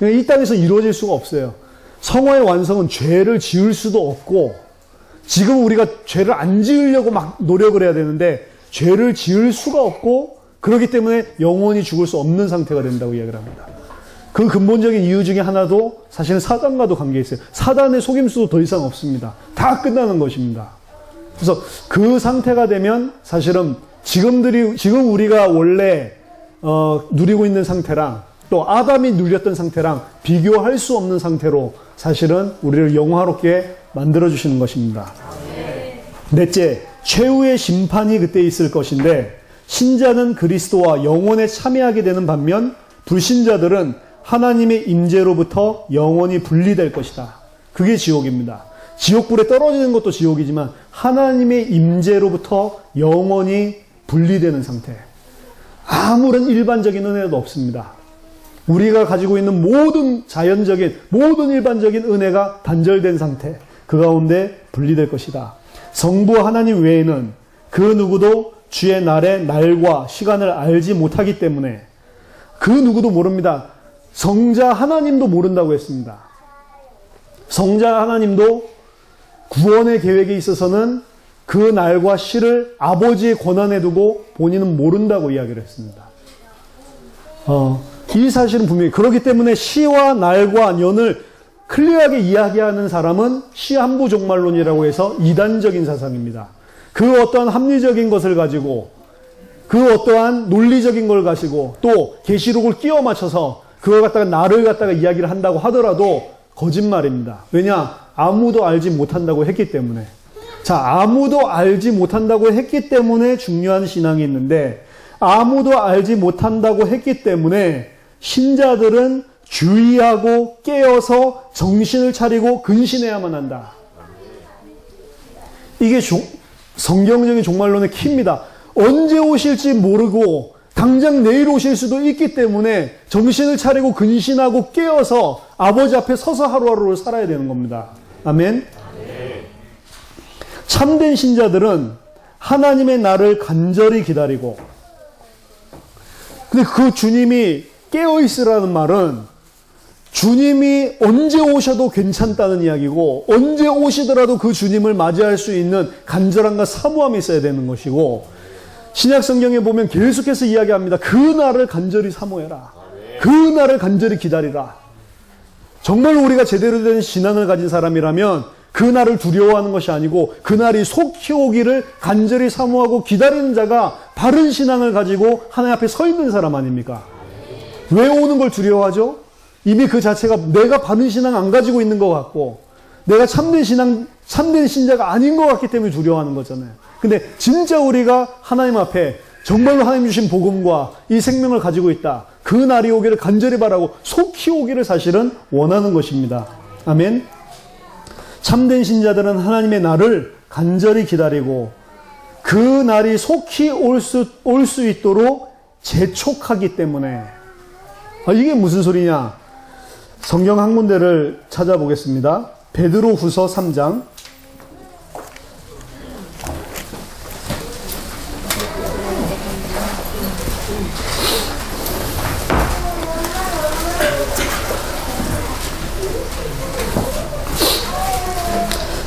이 땅에서 이루어질 수가 없어요. 성화의 완성은 죄를 지을 수도 없고, 지금 우리가 죄를 안 지으려고 막 노력을 해야 되는데 죄를 지을 수가 없고, 그렇기 때문에 영원히 죽을 수 없는 상태가 된다고 이야기를 합니다. 그 근본적인 이유 중에 하나도 사실은 사단과도 관계 있어요. 사단의 속임수도 더 이상 없습니다. 다 끝나는 것입니다. 그래서 그 상태가 되면 사실은 지금 우리가 원래 누리고 있는 상태랑 또 아담이 누렸던 상태랑 비교할 수 없는 상태로 사실은 우리를 영화롭게 만들어주시는 것입니다. 넷째, 최후의 심판이 그때 있을 것인데, 신자는 그리스도와 영원에 참여하게 되는 반면 불신자들은 하나님의 임재로부터 영원히 분리될 것이다. 그게 지옥입니다. 지옥불에 떨어지는 것도 지옥이지만 하나님의 임재로부터 영원히 분리되는 상태. 아무런 일반적인 은혜도 없습니다. 우리가 가지고 있는 모든 자연적인, 모든 일반적인 은혜가 단절된 상태, 그 가운데 분리될 것이다. 성부 하나님 외에는 그 누구도 주의 날의 날과 시간을 알지 못하기 때문에, 그 누구도 모릅니다. 성자 하나님도 모른다고 했습니다. 성자 하나님도 구원의 계획에 있어서는 그 날과 시를 아버지의 권한에 두고 본인은 모른다고 이야기를 했습니다. 이 사실은 분명히 그렇기 때문에 시와 날과 년을 클리어하게 이야기하는 사람은 시한부 종말론이라고 해서 이단적인 사상입니다. 그 어떠한 합리적인 것을 가지고, 그 어떠한 논리적인 걸 가지고 또 계시록을 끼워 맞춰서 그걸 갖다가 나를 갖다가 이야기를 한다고 하더라도 거짓말입니다. 왜냐? 아무도 알지 못한다고 했기 때문에. 자, 아무도 알지 못한다고 했기 때문에 중요한 신앙이 있는데, 아무도 알지 못한다고 했기 때문에 신자들은 주의하고 깨어서 정신을 차리고 근신해야만 한다. 이게 성경적인 종말론의 키입니다. 언제 오실지 모르고 당장 내일 오실 수도 있기 때문에 정신을 차리고 근신하고 깨어서 아버지 앞에 서서 하루하루를 살아야 되는 겁니다. 아멘. 참된 신자들은 하나님의 날을 간절히 기다리고, 근데 그 주님이 깨어있으라는 말은 주님이 언제 오셔도 괜찮다는 이야기고, 언제 오시더라도 그 주님을 맞이할 수 있는 간절함과 사모함이 있어야 되는 것이고, 신약 성경에 보면 계속해서 이야기합니다. 그 날을 간절히 사모해라. 그 날을 간절히 기다리라. 정말 우리가 제대로 된 신앙을 가진 사람이라면 그 날을 두려워하는 것이 아니고 그 날이 속히 오기를 간절히 사모하고 기다리는 자가 바른 신앙을 가지고 하나님 앞에 서 있는 사람 아닙니까? 왜 오는 걸 두려워하죠? 이미 그 자체가 내가 바른 신앙 안 가지고 있는 것 같고 내가 참된 신자가 아닌 것 같기 때문에 두려워하는 거잖아요. 근데 진짜 우리가 하나님 앞에 정말로 하나님 주신 복음과 이 생명을 가지고 있다. 그 날이 오기를 간절히 바라고 속히 오기를 사실은 원하는 것입니다. 아멘. 참된 신자들은 하나님의 날을 간절히 기다리고 그 날이 속히 올 수 있도록 재촉하기 때문에. 이게 무슨 소리냐? 성경 한 군데를 찾아보겠습니다. 베드로후서 3장.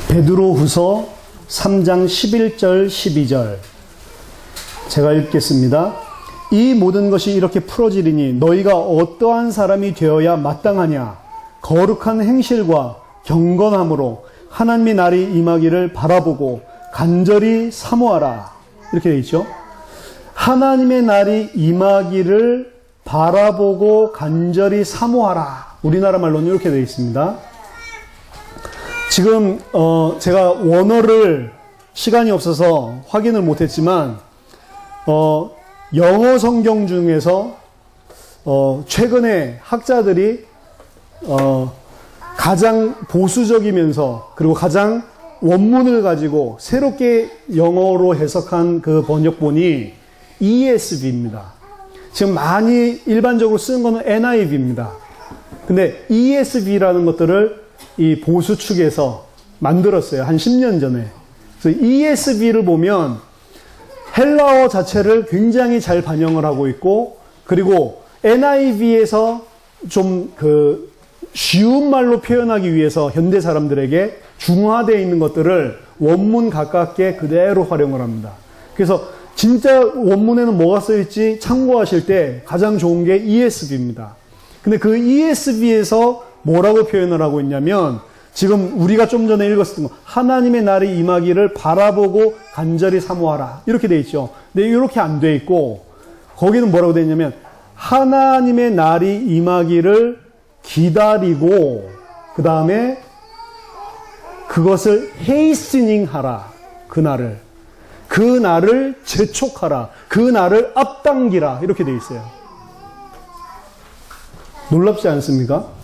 베드로후서 3장 11절 12절 제가 읽겠습니다. 이 모든 것이 이렇게 풀어지리니 너희가 어떠한 사람이 되어야 마땅하냐? 거룩한 행실과 경건함으로 하나님의 날이 임하기를 바라보고 간절히 사모하라. 이렇게 되어 있죠. 하나님의 날이 임하기를 바라보고 간절히 사모하라. 우리나라 말로는 이렇게 되어 있습니다. 지금 제가 원어를 시간이 없어서 확인을 못했지만 영어 성경 중에서 최근에 학자들이 가장 보수적이면서 그리고 가장 원문을 가지고 새롭게 영어로 해석한 그 번역본이 ESV입니다. 지금 많이 일반적으로 쓰는 거는 NIV입니다. 근데 ESV라는 것들을 이 보수 측에서 만들었어요. 한 10년 전에. 그래서 ESV를 보면 헬라어 자체를 굉장히 잘 반영을 하고 있고, 그리고 NIV에서 좀 쉬운 말로 표현하기 위해서 현대 사람들에게 중화되어 있는 것들을 원문 가깝게 그대로 활용을 합니다. 그래서 진짜 원문에는 뭐가 써있지 참고하실 때 가장 좋은 게 ESV입니다. 근데 그 ESV에서 뭐라고 표현을 하고 있냐면, 지금 우리가 좀 전에 읽었던 거, 하나님의 날이 임하기를 바라보고 간절히 사모하라. 이렇게 돼 있죠. 근데 이렇게 안 돼 있고, 거기는 뭐라고 돼 있냐면, 하나님의 날이 임하기를 기다리고, 그 다음에 그것을 헤이스닝 하라. 그 날을 재촉하라. 그 날을 앞당기라. 이렇게 돼 있어요. 놀랍지 않습니까?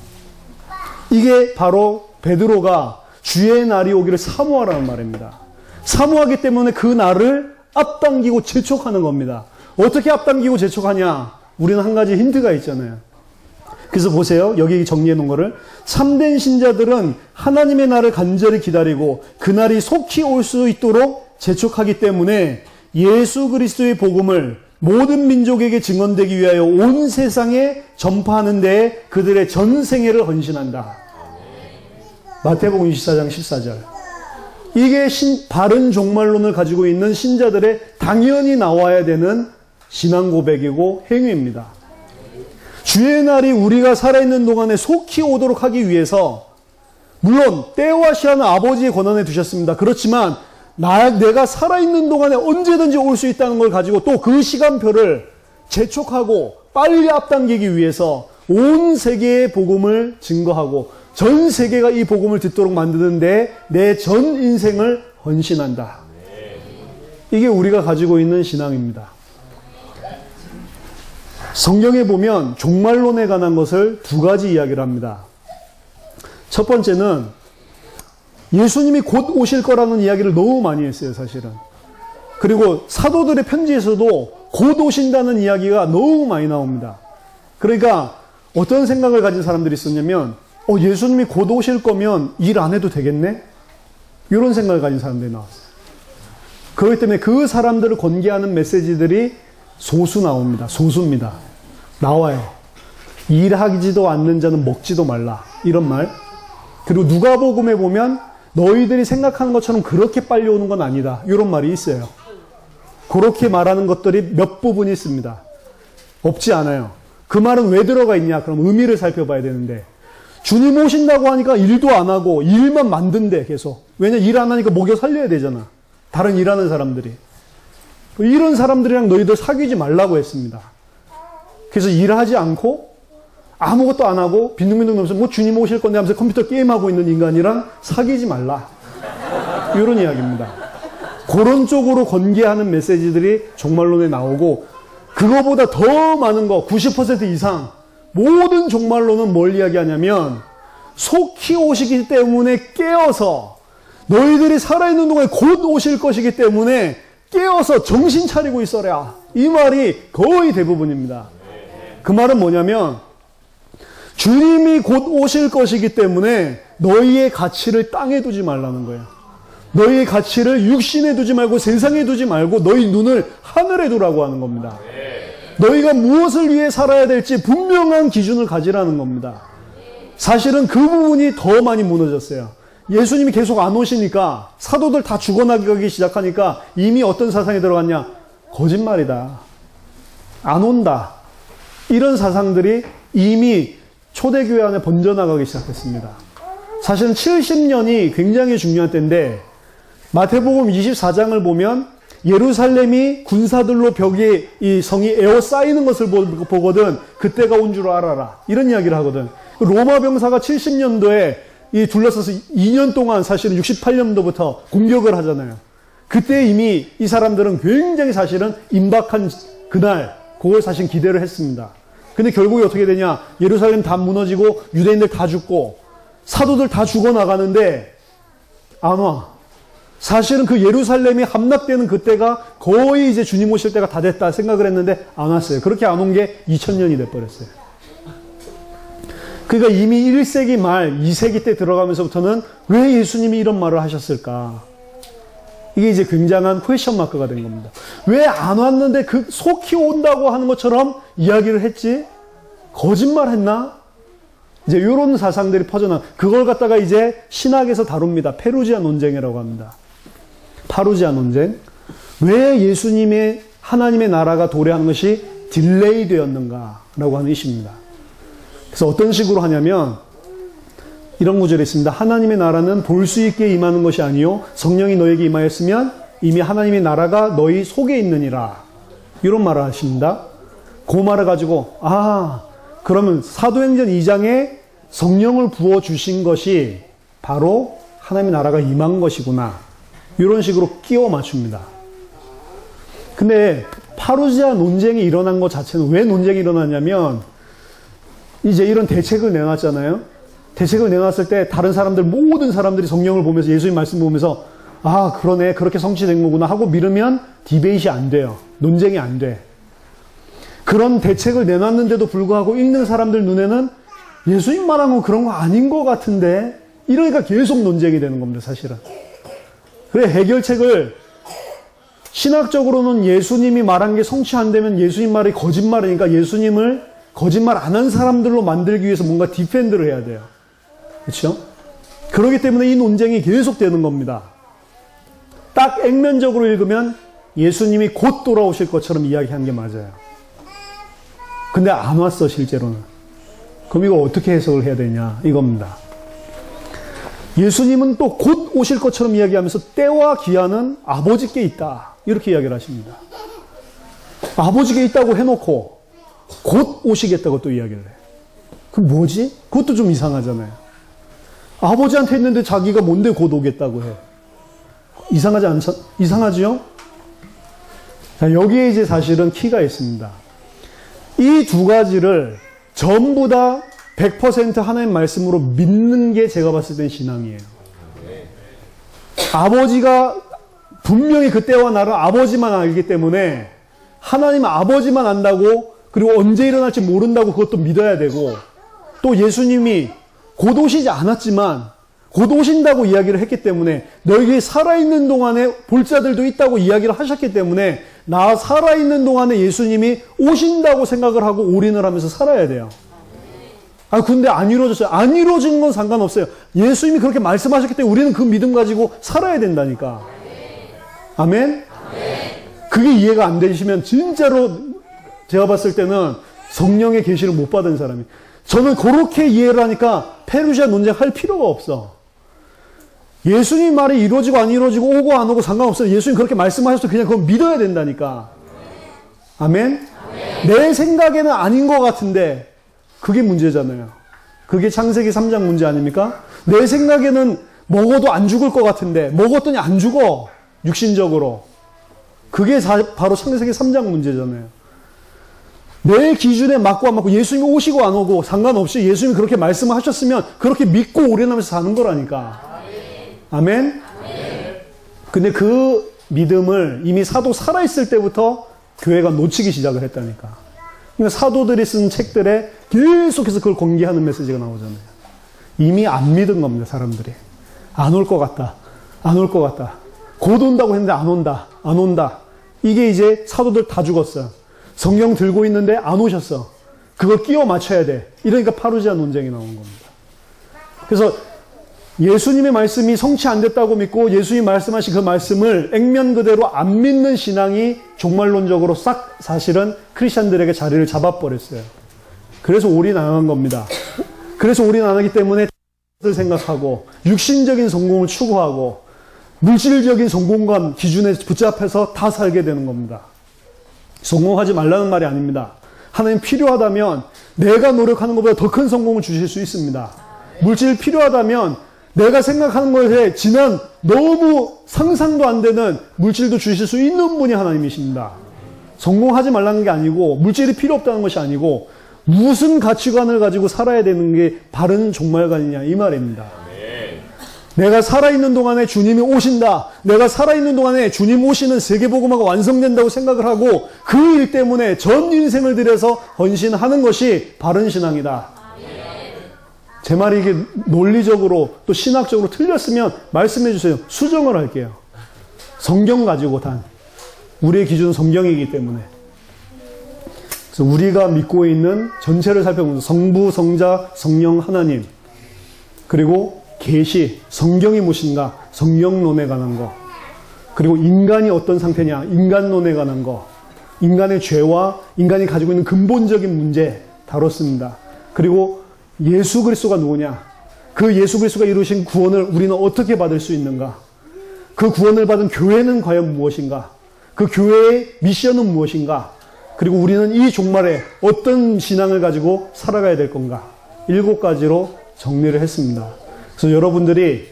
이게 바로 베드로가 주의 날이 오기를 사모하라는 말입니다. 사모하기 때문에 그 날을 앞당기고 재촉하는 겁니다. 어떻게 앞당기고 재촉하냐? 우리는 한 가지 힌트가 있잖아요. 그래서 보세요. 여기 정리해 놓은 거를. 참된 신자들은 하나님의 날을 간절히 기다리고 그 날이 속히 올 수 있도록 재촉하기 때문에 예수 그리스도의 복음을 모든 민족에게 증언되기 위하여 온 세상에 전파하는 데에 그들의 전 생애를 헌신한다. 마태복음 24장 14절. 이게 바른 종말론을 가지고 있는 신자들의 당연히 나와야 되는 신앙 고백이고 행위입니다. 주의 날이 우리가 살아있는 동안에 속히 오도록 하기 위해서, 물론 때와 시한은 아버지의 권한에 두셨습니다. 그렇지만 내가 살아있는 동안에 언제든지 올 수 있다는 걸 가지고 또 그 시간표를 재촉하고 빨리 앞당기기 위해서 온 세계의 복음을 증거하고 전 세계가 이 복음을 듣도록 만드는데 내 전 인생을 헌신한다. 이게 우리가 가지고 있는 신앙입니다. 성경에 보면 종말론에 관한 것을 두 가지 이야기를 합니다. 첫 번째는 예수님이 곧 오실 거라는 이야기를 너무 많이 했어요, 사실은. 그리고 사도들의 편지에서도 곧 오신다는 이야기가 너무 많이 나옵니다. 그러니까 어떤 생각을 가진 사람들이 있었냐면, 예수님이 곧 오실 거면 일 안 해도 되겠네? 이런 생각을 가진 사람들이 나왔어요. 그렇기 때문에 그 사람들을 권계하는 메시지들이 소수 나옵니다. 소수입니다. 나와요. 일하지도 않는 자는 먹지도 말라. 이런 말. 그리고 누가복음에 보면 너희들이 생각하는 것처럼 그렇게 빨리 오는 건 아니다. 이런 말이 있어요. 그렇게 말하는 것들이 몇 부분이 있습니다. 없지 않아요. 그 말은 왜 들어가 있냐? 그럼 의미를 살펴봐야 되는데, 주님 오신다고 하니까 일도 안 하고 일만 만든대 계속. 왜냐? 일 안 하니까 먹여 살려야 되잖아. 다른 일하는 사람들이. 이런 사람들이랑 너희들 사귀지 말라고 했습니다. 그래서 일하지 않고 아무것도 안 하고 빈둥빈둥 넘어서 뭐 주님 오실 건데 하면서 컴퓨터 게임하고 있는 인간이랑 사귀지 말라. 이런 이야기입니다. 그런 쪽으로 권계하는 메시지들이 종말론에 나오고, 그거보다 더 많은 거 90% 이상 모든 종말론은 뭘 이야기하냐면, 속히 오시기 때문에 깨어서 너희들이 살아있는 동안에 곧 오실 것이기 때문에 깨어서 정신 차리고 있어라. 이 말이 거의 대부분입니다. 그 말은 뭐냐면, 주님이 곧 오실 것이기 때문에 너희의 가치를 땅에 두지 말라는 거예요. 너희의 가치를 육신에 두지 말고 세상에 두지 말고 너희 눈을 하늘에 두라고 하는 겁니다. 너희가 무엇을 위해 살아야 될지 분명한 기준을 가지라는 겁니다. 사실은 그 부분이 더 많이 무너졌어요. 예수님이 계속 안 오시니까, 사도들 다 죽어나가기 시작하니까 이미 어떤 사상이 들어갔냐? 거짓말이다. 안 온다. 이런 사상들이 이미 초대교회 안에 번져나가기 시작했습니다. 사실은 70년이 굉장히 중요한 때인데, 마태복음 24장을 보면 예루살렘이 군사들로 벽에 이 성이 에워싸이는 것을 보거든 그때가 온 줄 알아라. 이런 이야기를 하거든. 로마 병사가 70년도에 이 둘러서서 2년 동안 사실은 68년도부터 공격을 하잖아요. 그때 이미 이 사람들은 굉장히 사실은 임박한 그날, 그걸 사실 기대를 했습니다. 근데 결국에 어떻게 되냐? 예루살렘 다 무너지고 유대인들 다 죽고 사도들 다 죽어나가는데 안 와. 사실은 그 예루살렘이 함락되는 그때가 거의 이제 주님 오실 때가 다 됐다 생각을 했는데 안 왔어요. 그렇게 안 온 게 2000년이 돼버렸어요. 그러니까 이미 1세기 말, 2세기 때 들어가면서부터는 왜 예수님이 이런 말을 하셨을까? 이게 이제 굉장한 퀘션 마크가 된 겁니다. 왜 안 왔는데 그 속히 온다고 하는 것처럼 이야기를 했지? 거짓말 했나? 이제 이런 사상들이 퍼져나, 그걸 갖다가 이제 신학에서 다룹니다. 페루지아 논쟁이라고 합니다. 파루지아 논쟁. 왜 예수님의 하나님의 나라가 도래한 것이 딜레이 되었는가라고 하는 이슈입니다. 그래서 어떤 식으로 하냐면 이런 구절이 있습니다. 하나님의 나라는 볼 수 있게 임하는 것이 아니요 성령이 너에게 임하였으면 이미 하나님의 나라가 너희 속에 있느니라. 이런 말을 하십니다. 그 말을 가지고 그러면 사도행전 2장에 성령을 부어주신 것이 바로 하나님의 나라가 임한 것이구나. 이런 식으로 끼워 맞춥니다. 근데 파루지아 논쟁이 일어난 것 자체는, 왜 논쟁이 일어났냐면 이제 이런 대책을 내놨잖아요. 대책을 내놨을 때 다른 사람들, 모든 사람들이 성령을 보면서 예수님 말씀 보면서 그러네, 그렇게 성취된 거구나 하고 미루면 디베이트이 안 돼요. 논쟁이 안 돼. 그런 대책을 내놨는데도 불구하고 읽는 사람들 눈에는 예수님 말한 건 그런 거 아닌 것 같은데, 이러니까 계속 논쟁이 되는 겁니다, 사실은. 그래, 해결책을 신학적으로는 예수님이 말한 게 성취 안 되면 예수님 말이 거짓말이니까 예수님을 거짓말 안 한 사람들로 만들기 위해서 뭔가 디펜드를 해야 돼요. 그렇죠? 그렇기 때문에 이 논쟁이 계속되는 겁니다. 딱 액면적으로 읽으면 예수님이 곧 돌아오실 것처럼 이야기한 게 맞아요. 근데 안 왔어, 실제로는. 그럼 이거 어떻게 해석을 해야 되냐, 이겁니다. 예수님은 또 곧 오실 것처럼 이야기하면서 때와 기한은 아버지께 있다, 이렇게 이야기를 하십니다. 아버지께 있다고 해놓고 곧 오시겠다고 또 이야기를 해. 그럼 뭐지? 그것도 좀 이상하잖아요. 아버지한테 있는데 자기가 뭔데 곧 오겠다고 해. 이상하지요? 자, 여기에 이제 사실은 키가 있습니다. 이 두 가지를 전부 다 100% 하나님 말씀으로 믿는 게 제가 봤을 땐 신앙이에요. 아버지가 분명히 그때와 나를 아버지만 알기 때문에 하나님 아버지만 안다고, 그리고 언제 일어날지 모른다고 그것도 믿어야 되고, 또 예수님이 곧 오시지 않았지만 곧 오신다고 이야기를 했기 때문에 너희가 살아있는 동안에 볼 자들도 있다고 이야기를 하셨기 때문에 나 살아있는 동안에 예수님이 오신다고 생각을 하고 올인을 하면서 살아야 돼요. 근데 안 이루어졌어요. 안 이루어진 건 상관없어요. 예수님이 그렇게 말씀하셨기 때문에 우리는 그 믿음 가지고 살아야 된다니까. 아멘? 그게 이해가 안 되시면 진짜로 제가 봤을 때는 성령의 계시를 못 받은 사람이. 저는 그렇게 이해를 하니까 페루시아 논쟁할 필요가 없어. 예수님 말이 이루어지고 안 이루어지고 오고 안 오고 상관없어요. 예수님 그렇게 말씀하셔서 그냥 그건 믿어야 된다니까. 아멘? 내 생각에는 아닌 것 같은데 그게 문제잖아요. 그게 창세기 3장 문제 아닙니까? 내 생각에는 먹어도 안 죽을 것 같은데 먹었더니 안 죽어. 육신적으로. 그게 바로 창세기 3장 문제잖아요. 내 기준에 맞고 안 맞고 예수님이 오시고 안 오고 상관없이 예수님이 그렇게 말씀하셨으면 그렇게 믿고 오래나면서 사는 거라니까. 아멘? 근데 그 믿음을 이미 사도 살아있을 때부터 교회가 놓치기 시작을 했다니까. 그러니까 사도들이 쓴 책들에 계속해서 그걸 공개하는 메시지가 나오잖아요. 이미 안 믿은 겁니다, 사람들이. 안 올 것 같다. 안 올 것 같다. 곧 온다고 했는데 안 온다. 안 온다. 이게 이제 사도들 다 죽었어요. 성경 들고 있는데 안 오셨어. 그걸 끼워 맞춰야 돼. 이러니까 파루지아 논쟁이 나온 겁니다. 그래서 예수님의 말씀이 성취 안 됐다고 믿고 예수님이 말씀하신 그 말씀을 액면 그대로 안 믿는 신앙이 종말론적으로 싹 사실은 크리스찬들에게 자리를 잡아버렸어요. 그래서 올인 안 한 겁니다. 그래서 올인 안 하기 때문에 생각하고 육신적인 성공을 추구하고 물질적인 성공감 기준에 붙잡혀서 다 살게 되는 겁니다. 성공하지 말라는 말이 아닙니다. 하나님 필요하다면 내가 노력하는 것보다 더 큰 성공을 주실 수 있습니다. 물질 필요하다면 내가 생각하는 것에 지난 너무 상상도 안 되는 물질도 주실 수 있는 분이 하나님이십니다. 성공하지 말라는 게 아니고 물질이 필요 없다는 것이 아니고 무슨 가치관을 가지고 살아야 되는 게 바른 종말관이냐 이 말입니다. 내가 살아있는 동안에 주님이 오신다. 내가 살아있는 동안에 주님 오시는 세계복음화가 완성된다고 생각을 하고 그 일 때문에 전 인생을 들여서 헌신하는 것이 바른 신앙이다. 제 말이 이게 논리적으로 또 신학적으로 틀렸으면 말씀해 주세요. 수정을 할게요. 성경 가지고 단. 우리의 기준은 성경이기 때문에. 그래서 우리가 믿고 있는 전체를 살펴보면서 성부, 성자, 성령 하나님 그리고 계시, 성경이 무엇인가, 성령론에 관한 거, 그리고 인간이 어떤 상태냐, 인간론에 관한 거, 인간의 죄와 인간이 가지고 있는 근본적인 문제 다뤘습니다. 그리고 예수 그리스도가 누구냐, 그 예수 그리스도가 이루신 구원을 우리는 어떻게 받을 수 있는가, 그 구원을 받은 교회는 과연 무엇인가, 그 교회의 미션은 무엇인가, 그리고 우리는 이 종말에 어떤 신앙을 가지고 살아가야 될 건가, 7가지로 정리를 했습니다. 그래서 여러분들이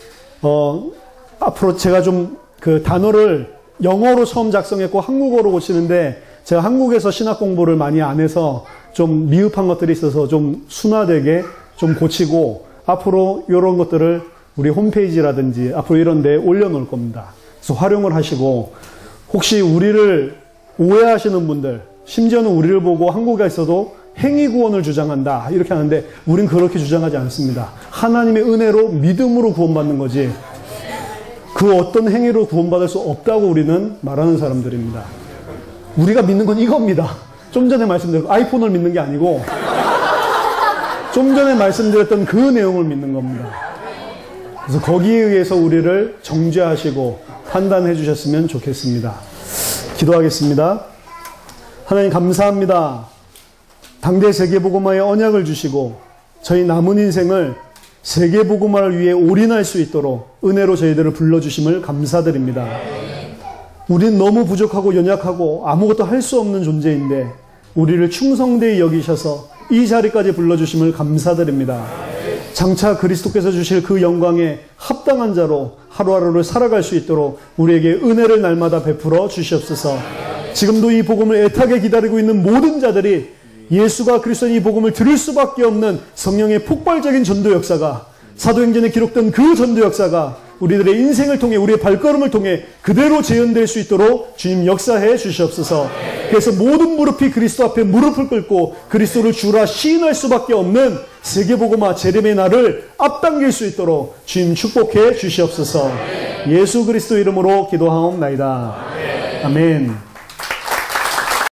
앞으로 제가 좀 그 단어를 영어로 처음 작성했고 한국어로 고치는데 제가 한국에서 신학 공부를 많이 안 해서 좀 미흡한 것들이 있어서 좀 순화되게 좀 고치고 앞으로 이런 것들을 우리 홈페이지라든지 앞으로 이런 데 올려놓을 겁니다. 그래서 활용을 하시고 혹시 우리를 오해하시는 분들 심지어는 우리를 보고 한국에 있어도 행위 구원을 주장한다 이렇게 하는데 우린 그렇게 주장하지 않습니다. 하나님의 은혜로 믿음으로 구원받는 거지 그 어떤 행위로 구원받을 수 없다고 우리는 말하는 사람들입니다. 우리가 믿는 건 이겁니다. 좀 전에 말씀드렸고 아이폰을 믿는 게 아니고 좀 전에 말씀드렸던 그 내용을 믿는 겁니다. 그래서 거기에 의해서 우리를 정죄하시고 판단해 주셨으면 좋겠습니다. 기도하겠습니다. 하나님 감사합니다. 당대 세계복음화의 언약을 주시고 저희 남은 인생을 세계복음화를 위해 올인할 수 있도록 은혜로 저희들을 불러주심을 감사드립니다. 우린 너무 부족하고 연약하고 아무것도 할 수 없는 존재인데 우리를 충성되이 여기셔서 이 자리까지 불러주심을 감사드립니다. 장차 그리스도께서 주실 그 영광에 합당한 자로 하루하루를 살아갈 수 있도록 우리에게 은혜를 날마다 베풀어 주시옵소서. 지금도 이 복음을 애타게 기다리고 있는 모든 자들이 예수가 그리스도인 이 복음을 들을 수밖에 없는 성령의 폭발적인 전도 역사가 사도행전에 기록된 그 전도 역사가 우리들의 인생을 통해 우리의 발걸음을 통해 그대로 재현될 수 있도록 주님 역사해 주시옵소서. 그래서 모든 무릎이 그리스도 앞에 무릎을 꿇고 그리스도를 주라 시인할 수밖에 없는 세계복음화 재림의 날을 앞당길 수 있도록 주님 축복해 주시옵소서. 예수 그리스도 이름으로 기도하옵나이다. 아멘.